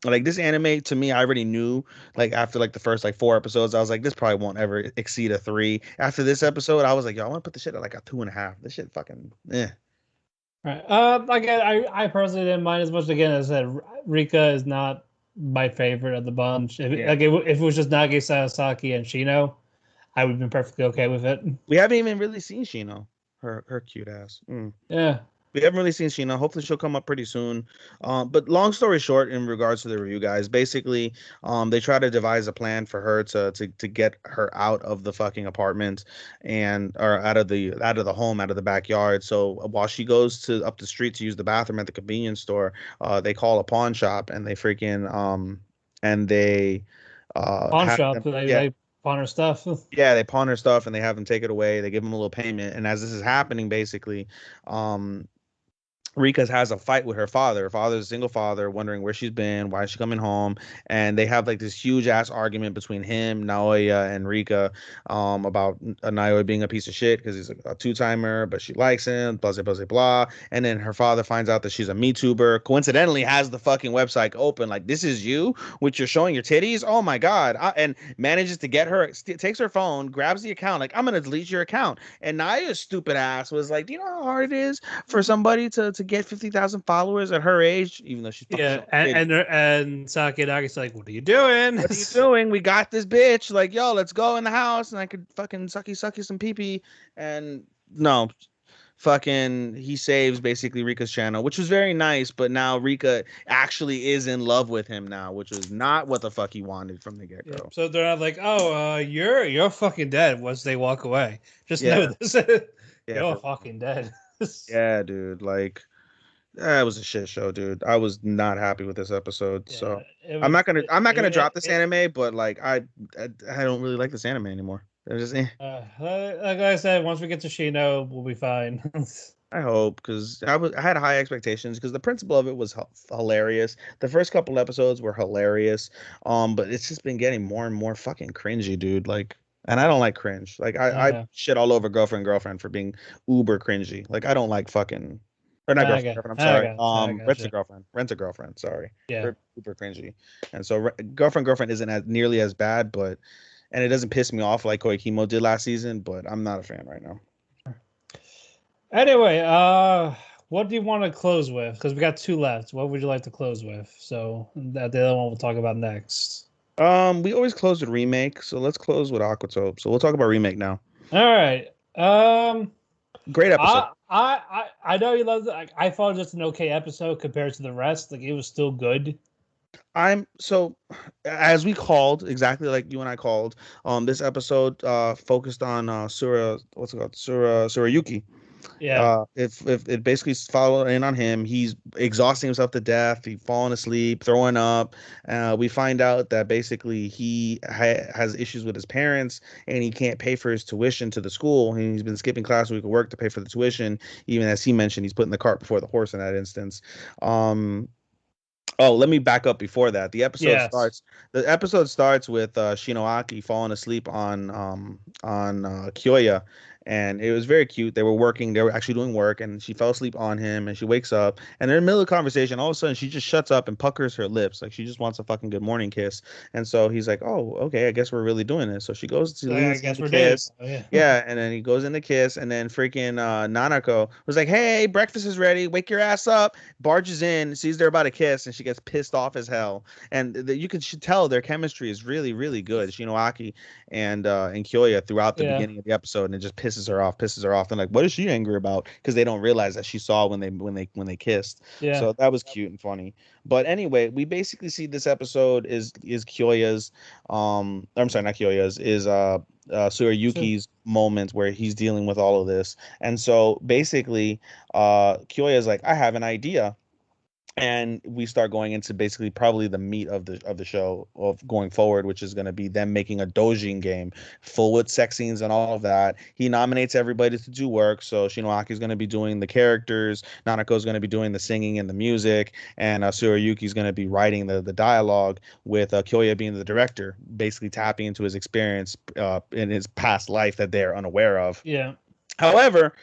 like this anime to me, I already knew like after like the first like 4 episodes, I was like, this probably won't ever exceed a 3. After this episode, I was like, yo, I want to put the shit at like a 2.5. This shit fucking Right. Again, I personally didn't mind as much. Again, as I said, Rika is not my favorite of the bunch. If it was just Nagi Sasaki and Shino, I would have been perfectly okay with it. We haven't even really seen Shino, her cute ass. Yeah. We haven't really seen Sheena. Hopefully, she'll come up pretty soon. But long story short, in regards to the review, guys, basically, they try to devise a plan for her to get her out of the fucking apartment or out of the home, out of the backyard. So while she goes to up the street to use the bathroom at the convenience store, they call a pawn shop and they freaking and they Pawn have shop. them, They pawn her stuff. yeah, they pawn her stuff and they have them take it away. They give them a little payment, and as this is happening, basically, um, Rika has a fight with her father. Her father's a single father, wondering where she's been, why is she coming home, and they have like this huge ass argument between him, Naoya, and Rika, about Naoya being a piece of shit because he's a two timer, but she likes him, blah blah blah blah. And then her father finds out that she's a Me Tuber. Coincidentally, has the fucking website open, like this is you, which you're showing your titties. Oh my god! And manages to get her, takes her phone, grabs the account, like I'm gonna delete your account. And Naoya's stupid ass was like, do you know how hard it is for somebody to get 50,000 followers at her age, even though she's fucking and Sakaguchi's like, what are you doing? What are you doing? We got this bitch. Like, yo, let's go in the house and I could fucking sucky some pee. And no, fucking he saves basically Rika's channel, which was very nice, but now Rika actually is in love with him now, which was not what the fuck he wanted from the get-go. Yeah, so they're not like, oh, you're fucking dead once they walk away. Just know this. You're fucking dead. Yeah, dude. Like, it was a shit show, dude. I was not happy with this episode. Yeah, So I'm not gonna drop this anime, but like I don't really like this anime anymore. It's just like I said, once we get to Shino, we'll be fine. I hope, because I had high expectations because the principle of it was hilarious. The first couple episodes were hilarious, but it's just been getting more and more fucking cringy, dude. Like, and I don't like cringe. Like I shit all over girlfriend for being uber cringy. Like I don't like fucking. Or not girlfriend. I'm sorry. Rent a girlfriend. Sorry. Yeah. Super cringy. And so girlfriend isn't as nearly as bad, and it doesn't piss me off like Koikimo did last season. But I'm not a fan right now. Anyway, what do you want to close with? Because we got two left. What would you like to close with? So that the other one we'll talk about next. We always close with remake, so let's close with Aquatope. So we'll talk about remake now. All right. Great episode. I know you loved it. I thought it was just an okay episode compared to the rest. Like it was still good. As we called, exactly like you and I called, this episode focused on Surayuki. Yeah. If it basically followed in on him, he's exhausting himself to death. He's falling asleep, throwing up. We find out that basically he has issues with his parents and he can't pay for his tuition to the school. And he's been skipping class so he could work to pay for the tuition. Even as he mentioned, he's putting the cart before the horse in that instance. Oh, let me back up before that. The episode starts with Shinoaki falling asleep on Kyoya. And it was very cute. They were actually doing work, and she fell asleep on him, and she wakes up, and they're in the middle of the conversation. All of a sudden, she just shuts up and puckers her lips. Like, she just wants a fucking good morning kiss. And so he's like, oh, okay, I guess we're really doing this. So she goes to lean in the kiss. Yeah, and then he goes in the kiss, and then freaking Nanako was like, hey, breakfast is ready. Wake your ass up. Barges in, sees they're about to kiss, and she gets pissed off as hell. And you should tell their chemistry is really, really good. Shinoaki and Kyoya throughout the beginning of the episode, and it just pisses her off. And like, what is she angry about? Because they don't realize that she saw when they kissed. Yeah. So that was cute and funny. But anyway, we basically see this episode is Kyoya's I'm sorry, not Kyoya's, is Surayuki's moment where he's dealing with all of this. And so basically Kyoya's like, I have an idea. And we start going into basically probably the meat of the show of going forward, which is going to be them making a doujin game full with sex scenes and all of that. He nominates everybody to do work. So Shinoaki is going to be doing the characters, Nanako is going to be doing the singing and the music, and Surayuki is going to be writing the dialogue, with Kyoya being the director, basically tapping into his experience in his past life that they're unaware of. Yeah. However,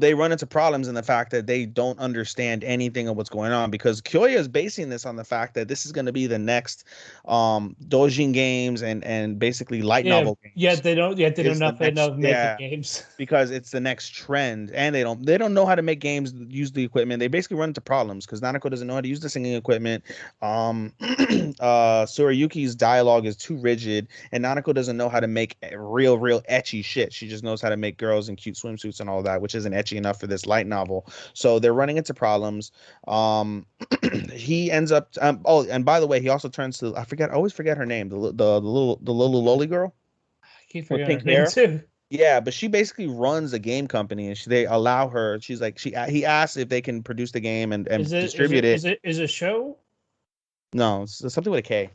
they run into problems in the fact that they don't understand anything of what's going on, because Kyoya is basing this on the fact that this is going to be the next doujin games and basically light novel games. Yeah, they don't nothing of making games because it's the next trend, and they don't know how to make games, use the equipment. They basically run into problems because Nanako doesn't know how to use the singing equipment. Surayuki's dialogue is too rigid, and Nanako doesn't know how to make real ecchi shit. She just knows how to make girls and cute swimsuits and all that, which isn't ecchi enough for this light novel. So they're running into problems. He ends up. Oh, and by the way, he also turns to, I always forget her name, the little loli girl I keep with forgetting pink her name hair. too. Yeah, but she basically runs a game company, and they allow her. She's like, he asks if they can produce the game and distribute it. Is it a show? No, it's something with a K.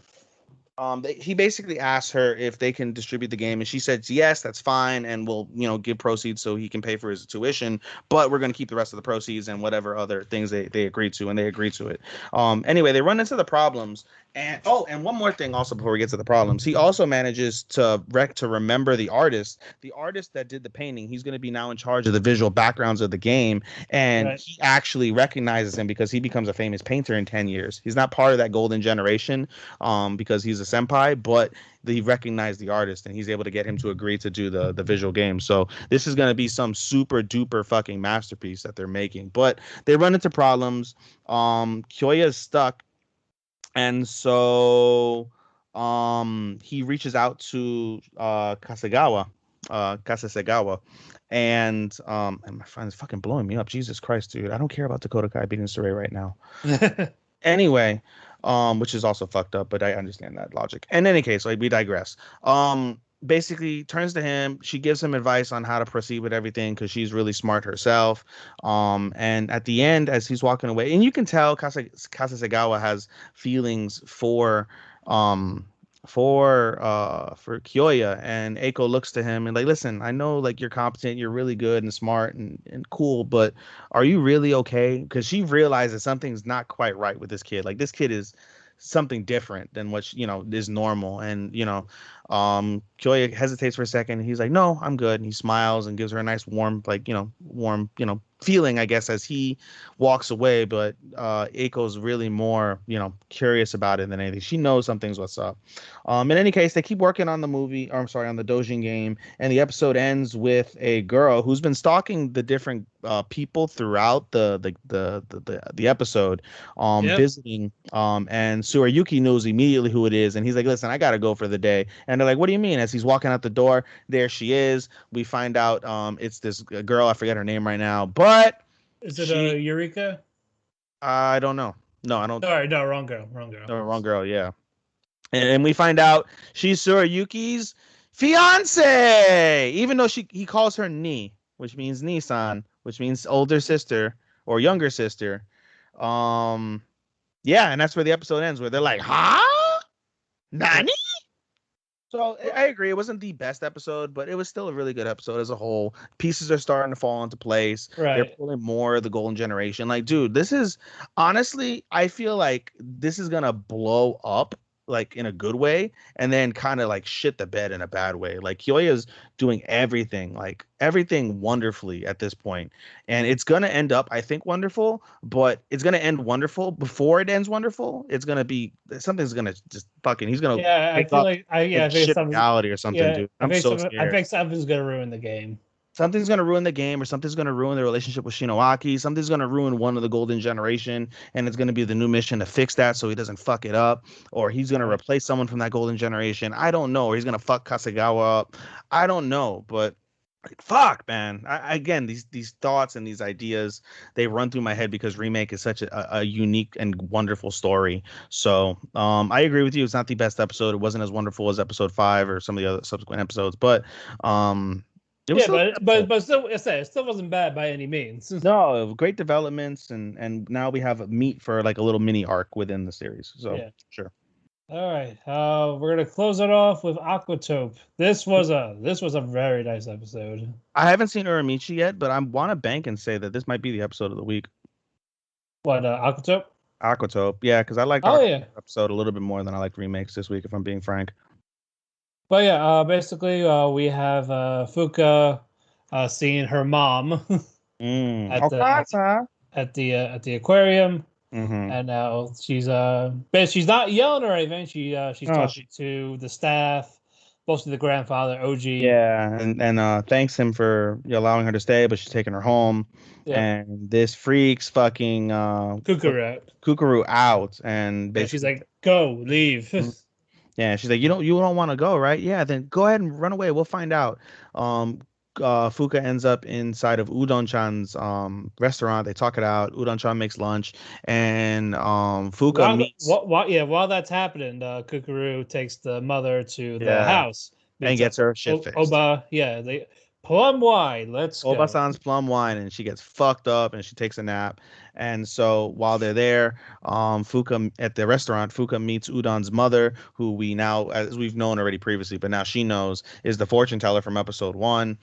He basically asked her if they can distribute the game, and she said yes, that's fine, and we'll give proceeds so he can pay for his tuition, but we're going to keep the rest of the proceeds and whatever other things they agreed to, and they agreed to it. Anyway, they run into the problems, and one more thing also before we get to the problems, he also manages to remember the artist that did the painting. He's going to be now in charge of the visual backgrounds of the game, and Right. he actually recognizes him because he becomes a famous painter in 10 years. He's not part of that golden generation because he's a senpai, but he recognized the artist and he's able to get him to agree to do the visual game. So this is going to be some super duper fucking masterpiece that they're making. But they run into problems. Kyoya is stuck, and so he reaches out to Kasegawa, and my friend is fucking blowing me up. Jesus Christ, dude! I don't care about Dakota Kai beating Saray right now. Anyway, which is also fucked up, but I understand that logic. In any case, like, we digress. Basically turns to him. She gives him advice on how to proceed with everything because she's really smart herself. And at the end, as he's walking away, and you can tell Kasegawa has feelings for Kyoya, and Eiko looks to him and like, listen, I know like you're competent, you're really good and smart and cool, but are you really okay? Because she realizes something's not quite right with this kid. Like, this kid is something different than what is normal. And Kyoya hesitates for a second. He's like, no, I'm good. And he smiles and gives her a nice warm feeling, I guess, as he walks away. But Eiko's really more curious about it than anything. She knows something's what's up. In any case, they keep working on the movie, or I'm sorry, on the Dojin game, and the episode ends with a girl who's been stalking the different people throughout the episode, visiting, and Tsurayuki knows immediately who it is, and he's like, listen, I gotta go for the day. And they're like, what do you mean? As he's walking out the door, there she is. We find out it's this girl, I forget her name right now, but Is it Eureka? I don't know. No, I don't. Sorry, no, wrong girl. No, wrong girl, yeah. And we find out she's Tsurayuki's fiance, even though he calls her Ni, which means Nissan, which means older sister or younger sister. Yeah, and that's where the episode ends, where they're like, huh? Nani? So I agree, it wasn't the best episode, but it was still a really good episode as a whole. Pieces are starting to fall into place. Right. They're pulling more of the golden generation. Like, dude, this is honestly, I feel like this is gonna blow up, like, in a good way, and then kind of like shit the bed in a bad way. Like, Kyoya's doing everything wonderfully at this point, and it's gonna end up, I think, wonderful, but it's gonna end wonderful before it ends wonderful. It's gonna be, something's gonna just fucking, he's gonna I feel like I think something reality or something, dude. I'm so scared. I think something's gonna ruin the game. Something's going to ruin the game, or something's going to ruin the relationship with Shinoaki. Something's going to ruin one of the golden generation, and it's going to be the new mission to fix that so he doesn't fuck it up, or he's going to replace someone from that golden generation. I don't know. Or he's going to fuck Kasegawa up. I don't know, but fuck, man. Again, these thoughts and these ideas, they run through my head because Remake is such a unique and wonderful story. So I agree with you. It's not the best episode. It wasn't as wonderful as episode 5 or some of the other subsequent episodes, but but still, it still wasn't bad by any means. No, great developments, and now we have meat for like a little mini arc within the series. So yeah. Sure. All right, we're gonna close it off with Aquatope. This was a very nice episode. I haven't seen Uramichi yet, but I want to bank and say that this might be the episode of the week. What, Aquatope? Aquatope, yeah, because I liked the episode a little bit more than I liked Remakes this week, if I'm being frank. But yeah, basically, we have Fuka seeing her mom at the aquarium, and now she's not yelling or anything. She's talking to the staff, mostly the grandfather OG. Yeah, and thanks him for allowing her to stay, but she's taking her home. Yeah. And this freaks fucking Kukuru out, and basically she's like, "Go, leave." Yeah, she's like, you don't want to go, right? Yeah, then go ahead and run away. We'll find out. Fuka ends up inside of Udon-chan's restaurant. They talk it out. Udon-chan makes lunch, and Fuka meets. While that's happening, Kukuru takes the mother to the Yeah, house, and meets up gets her shit faced. Oba. Yeah, they plum wine. Let's go. Obasan's plum wine, and she gets fucked up and she takes a nap. And so while they're there, Fuka at the restaurant, Fuka meets Udon's mother, who we now, as we've known already previously, but now she knows is the fortune teller from episode 1.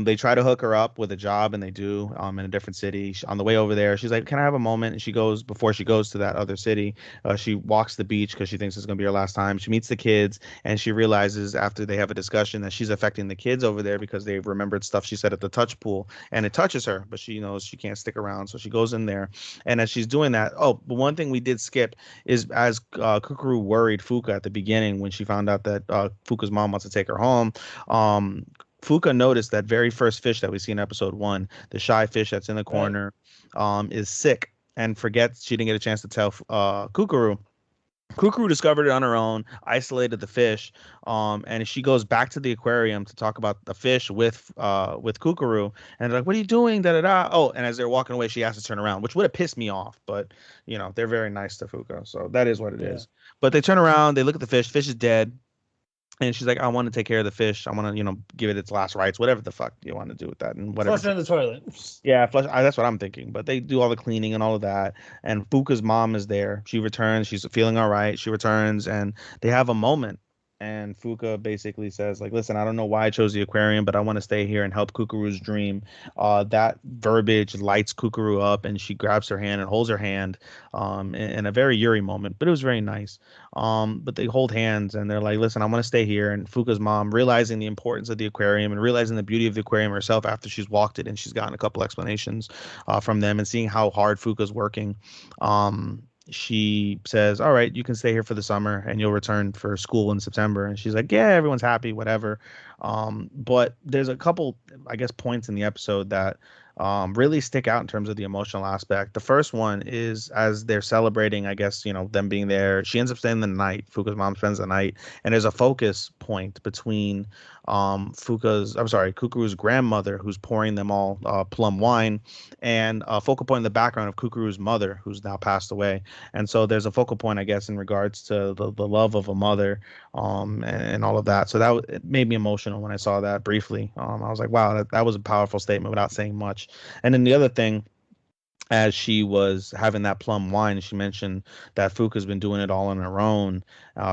They try to hook her up with a job, and they do in a different city. On the way over there, she's like, "Can I have a moment?" And she goes before she goes to that other city. She walks the beach because she thinks it's gonna be her last time. She meets the kids, and she realizes after they have a discussion that she's affecting the kids over there because they've remembered stuff she said at the touch pool, and it touches her, but she knows she can't stick around, so she goes in there. And as she's doing that, but one thing we did skip is as Kukuru worried Fuka at the beginning when she found out that Fuka's mom wants to take her home. Fuka noticed that very first fish that we see in episode 1, the shy fish that's in the corner, is sick and forgets she didn't get a chance to tell Kukuru. Kukuru discovered it on her own, isolated the fish, and she goes back to the aquarium to talk about the fish with Kukuru, and they're like, "What are you doing?" Da da da. Oh, and as they're walking away, she has to turn around, which would have pissed me off, but they're very nice to Fuka, so that is what it is. But they turn around, they look at the fish. Fish is dead. And she's like, I want to take care of the fish. I want to, give it its last rites, whatever the fuck you want to do with that, and whatever. Flush it in the toilet. Yeah, flush. That's what I'm thinking. But they do all the cleaning and all of that. And Fuka's mom is there. She returns. She's feeling all right. She returns, and they have a moment. And Fuka basically says, like, listen, I don't know why I chose the aquarium, but I want to stay here and help Kukuru's dream. That verbiage lights Kukuru up, and she grabs her hand and holds her hand in a very Yuri moment, but it was very nice. But they hold hands, and they're like, listen, I want to stay here. And Fuka's mom, realizing the importance of the aquarium and realizing the beauty of the aquarium herself after she's walked it and she's gotten a couple explanations from them and seeing how hard Fuka's working, she says, all right, you can stay here for the summer and you'll return for school in September. And she's like, yeah, everyone's happy, whatever. But there's a couple, I guess, points in the episode that really stick out in terms of the emotional aspect. The first one is as they're celebrating, I guess, them being there. She ends up staying the night. Fuka's mom spends the night, and there's a focus point between Kukuru's grandmother, who's pouring them all plum wine, and a focal point in the background of Kukuru's mother, who's now passed away. And so there's a focal point, I guess, in regards to the love of a mother, and all of that. So it made me emotional when I saw that briefly. I was like, wow, that was a powerful statement without saying much. And then the other thing, as she was having that plum wine, she mentioned that Fuka's been doing it all on her own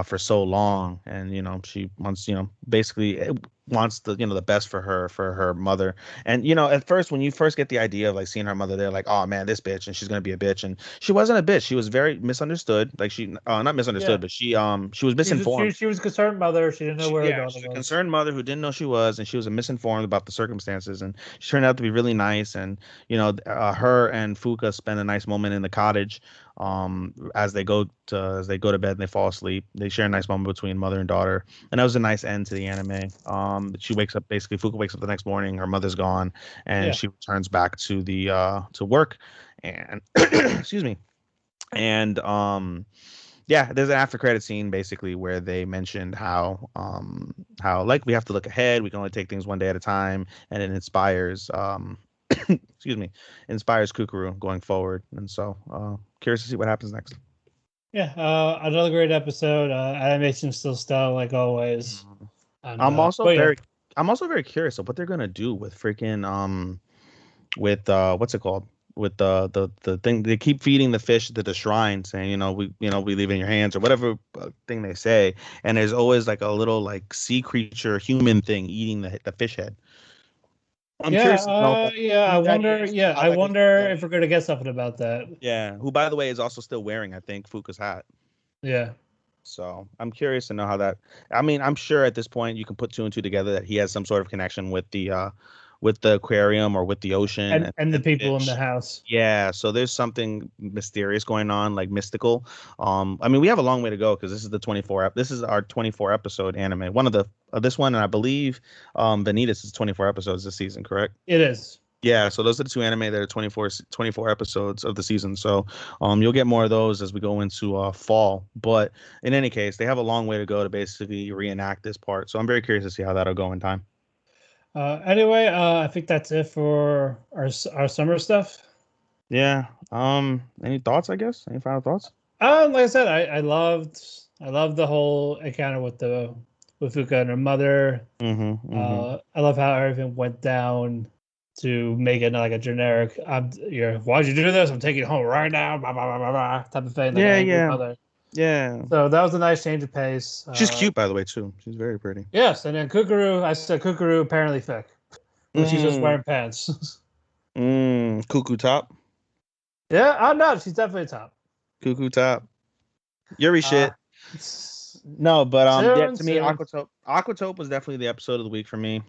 for so long, and she wants, basically wants the best for her mother. And at first, when you first get the idea of like seeing her mother there, like, oh man, this bitch, and she's gonna be a bitch, and she wasn't a bitch. She was very misunderstood. Like she not misunderstood, but she was misinformed. She was a concerned mother. She didn't know where her daughter was. A concerned mother who didn't know she was, and she was misinformed about the circumstances. And she turned out to be really nice. And her and Fuka spend a nice moment in the cottage. As they go to bed and they fall asleep, they share a nice moment between mother and daughter, and that was a nice end to the anime. She wakes up, basically Fuka wakes up the next morning, her mother's gone, and she returns back to the to work, and excuse me, and there's an after credit scene basically where they mentioned how like we have to look ahead, we can only take things one day at a time, and it inspires inspires Kukuru going forward. And so curious to see what happens next. Another great episode. Animation still style like always. And, I'm also very curious of what they're gonna do with freaking with what's it called, with the thing they keep feeding the fish to the shrine, saying we leave it in your hands or whatever thing they say, and there's always like a little like sea creature human thing eating the fish head. I'm curious. I wonder if we're gonna get something about that. Yeah, who by the way is also still wearing, I think, Fuka's hat. Yeah. So I'm curious to know how that. I mean, I'm sure at this point you can put two and two together that he has some sort of connection with the aquarium or with the ocean and the people in the house. Yeah, so there's something mysterious going on, like mystical. I mean, we have a long way to go because this is this is our 24 episode anime. One of the this one, and I believe Vanitas is 24 episodes this season, correct? It is. Yeah, so those are the two anime that are 24 episodes of the season. So you'll get more of those as we go into fall. But in any case, they have a long way to go to basically reenact this part. So I'm very curious to see how that'll go in time. Anyway, I think that's it for our summer stuff. Yeah. Any thoughts? I guess. Any final thoughts? Like I said, I loved the whole encounter with Fuka and her mother. I love how everything went down to make it like a generic. Why'd you do this? I'm taking it home right now. Blah, blah, blah, blah, blah, type of thing. Like Yeah, an angry yeah, mother. yeah. So that was a nice change of pace. She's cute, by the way, too. She's very pretty. Yes, and then Kukuru. I said Kukuru apparently thick, but she's just Mm, wearing pants. Cuckoo top. Yeah, oh no, she's definitely top. Cuckoo top. Yuri shit. Uh, No, but yeah, soon, to me, soon. Aquatope was definitely the episode of the week for me.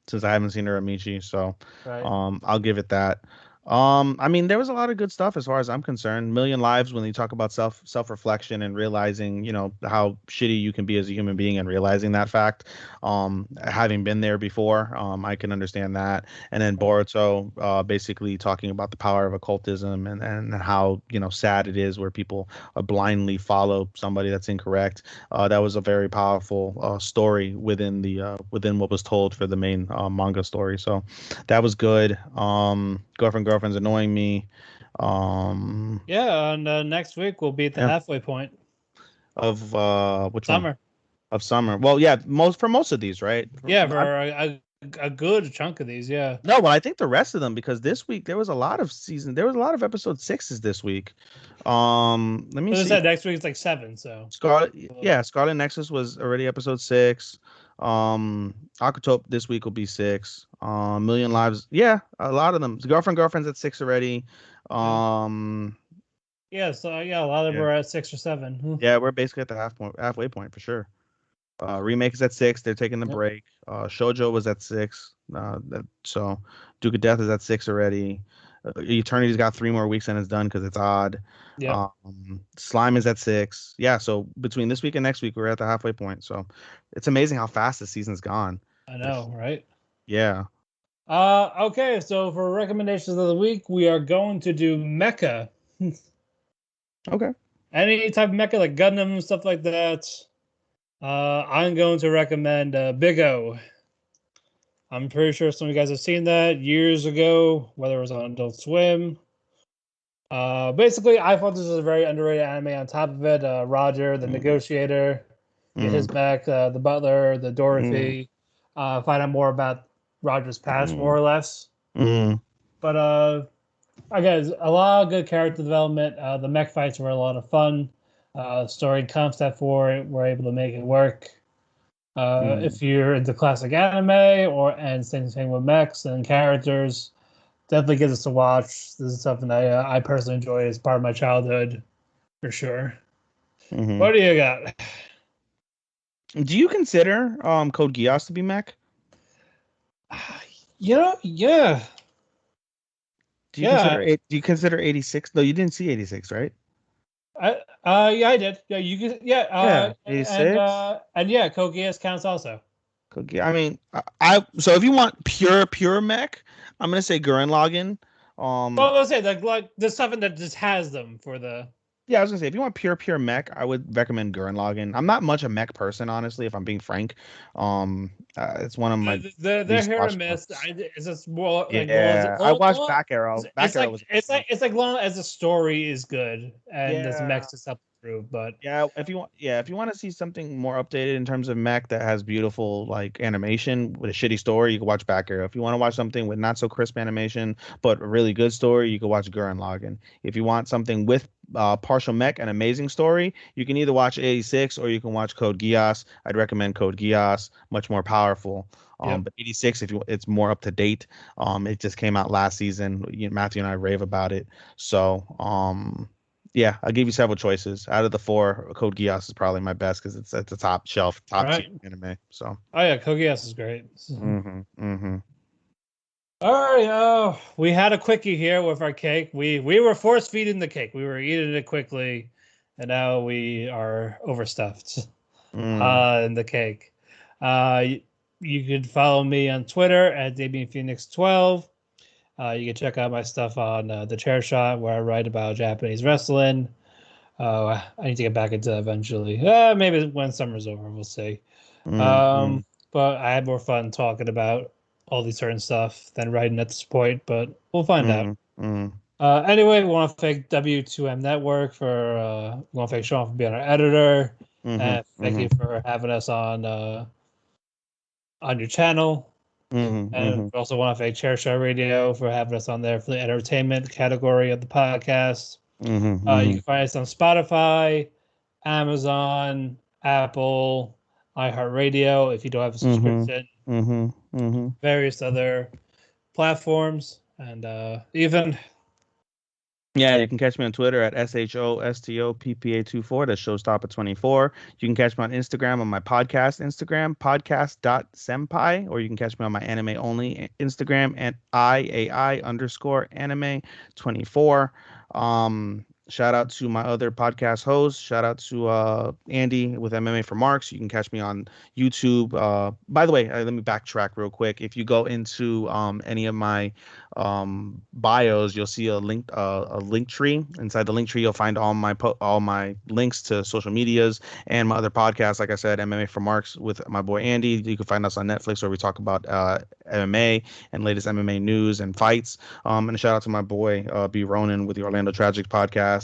Since I haven't seen Uramichi, so Right. I'll give it that. I mean, there was a lot of good stuff as far as I'm concerned. Million Lives, when you talk about self reflection and realizing, how shitty you can be as a human being and realizing that fact. Having been there before, I can understand that. And then Boruto, basically talking about the power of occultism and how sad it is where people blindly follow somebody that's incorrect. That was a very powerful story within what was told for the main manga story. So that was good. Girlfriend's annoying me. Yeah, and next week we'll be at the Yeah. halfway point. Of which one? Summer. Of summer. Well, yeah, most of these, right? Yeah, for a good chunk of these. Yeah. No, well, I think the rest of them, because this week there was a lot of episode 6s this week. Let me As I see. said, next week it's like 7. So Scarlet Nexus was already episode 6. Akutope this week will be 6. Million Lives, yeah, a lot of them. Girlfriend's at 6 already. yeah, so yeah, a lot of them are at 6 or 7. Yeah, we're basically at the halfway point for sure. Remake is at 6. They're taking the break. Shoujo was at 6. So Duke of Death is at 6 already. Eternity's got 3 more weeks and it's done because it's odd. Yeah. Slime is at 6. Yeah, so between this week and next week, we're at the halfway point. So it's amazing how fast the season's gone. I know, right? Yeah. Okay, so for recommendations of the week, we are going to do mecha. Okay. Any type of mecha like Gundam, stuff like that. I'm going to recommend Big O. I'm pretty sure some of you guys have seen that years ago, whether it was on Adult Swim. Basically, I thought this was a very underrated anime. On top of it, Roger, the negotiator, his mech, the butler, the Dorothy. Find out more about Roger's past, more or less. But again, a lot of good character development. The mech fights were a lot of fun. Story concept for it, we're able to make it work. If you're into classic anime and same thing with mechs and characters, definitely gives us a watch. This is something I personally enjoy as part of my childhood, for sure. What do you got? Do you consider Code Geass to be mech? Yeah. Do you consider 86? No, you didn't see 86, right? Yeah, I did. Yeah, you can. Yeah, 86. And yeah, Code Geass counts also. I mean, so if you want pure mech, I'm gonna say Gurren Lagann. Well, let's say like there's something that just has them for the. Yeah, I was gonna say if you want pure mech, I would recommend Gurren Lagann. I'm not much a mech person, honestly, if I'm being frank. It's one of my. They're hit or miss. It's just more. Yeah, I watched Back Arrow. It's like long as the story is good and there's mechs to help improve. But if you want to see something more updated in terms of mech that has beautiful like animation with a shitty story, you can watch Back Arrow. If you want to watch something with not so crisp animation but a really good story, you can watch Gurren Lagann. If you want something with partial mech and amazing story, you can either watch 86 or you can watch Code Geass. I'd recommend Code Geass, much more powerful. But 86, it's more up to date. It just came out last season. Matthew and I rave about it. So yeah, I'll give you several choices. Out of the 4, Code Geass is probably my best because it's at the top shelf, top tier anime. So yeah, Code Geass is great. All right, we had a quickie here with our cake. We were force feeding the cake. We were eating it quickly, and now we are overstuffed in the cake. You could follow me on Twitter at DamienPhoenix12. You can check out my stuff on the Chair Shot, where I write about Japanese wrestling. I need to get back into that eventually. Maybe when summer's over, we'll see. But but I had more fun talking about all these certain stuff than writing at this point, but we'll find out. Anyway, we want to thank W2M Network we want to thank Sean for being our editor, and thank you for having us on your channel. And we also want to thank Chairshot Radio for having us on there for the entertainment category of the podcast. You can find us on Spotify, Amazon, Apple, iHeartRadio if you don't have a subscription, various other platforms, and even. Yeah, you can catch me on Twitter at SHOSTOPPA24. That's Showstopper24. You can catch me on Instagram on my podcast Instagram, podcast.senpai, or you can catch me on my anime only Instagram at IAI_anime24. Shout out to my other podcast hosts. Shout out to Andy with MMA for Marks. You can catch me on YouTube. By the way, let me backtrack real quick. If you go into any of my bios, you'll see a link tree. Inside the link tree, you'll find all my links to social medias and my other podcasts. Like I said, MMA for Marks with my boy Andy. You can find us on Netflix where we talk about MMA and latest MMA news and fights. And a shout out to my boy B Ronan with the Orlando Tragic podcast.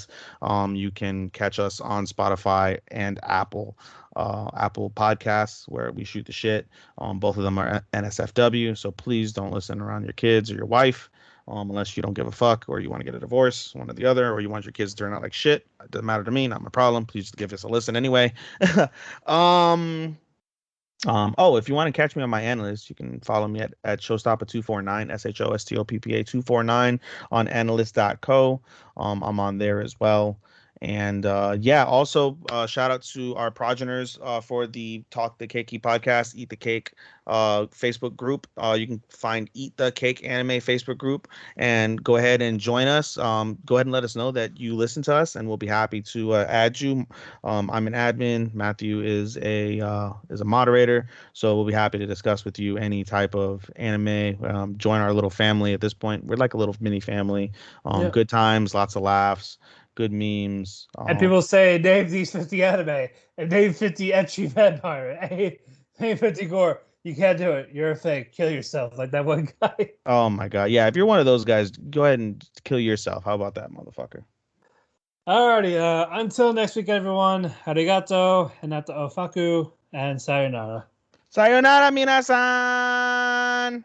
You can catch us on Spotify and Apple Podcasts where we shoot the shit. Both of them are NSFW, so please don't listen around your kids or your wife unless you don't give a fuck or you want to get a divorce, one or the other, or you want your kids to turn out like shit. It doesn't matter to me, not my problem. Please just give us a listen anyway. If you want to catch me on my analyst, you can follow me at Showstopper249, SHOSTOPPA249 on analyst.co. I'm on there as well. And also shout out to our progeners for the Talk the Keki podcast, Eat the Cake Facebook group. You can find Eat the Cake Anime Facebook group and go ahead and join us. Go ahead and let us know that you listen to us, and we'll be happy to add you. I'm an admin. Matthew is a moderator, so we'll be happy to discuss with you any type of anime. Join our little family. At this point, we're like a little mini family. Good times, lots of laughs. Good memes. And people say, name these 50 anime, and name 50 ecchi vampire, name 50 gore. You can't do it. You're a fake. Kill yourself like that one guy. Oh, my God. Yeah, if you're one of those guys, go ahead and kill yourself. How about that, motherfucker? Alrighty. Until next week, everyone. Arigato, hinata ofaku, and sayonara. Sayonara, minasan!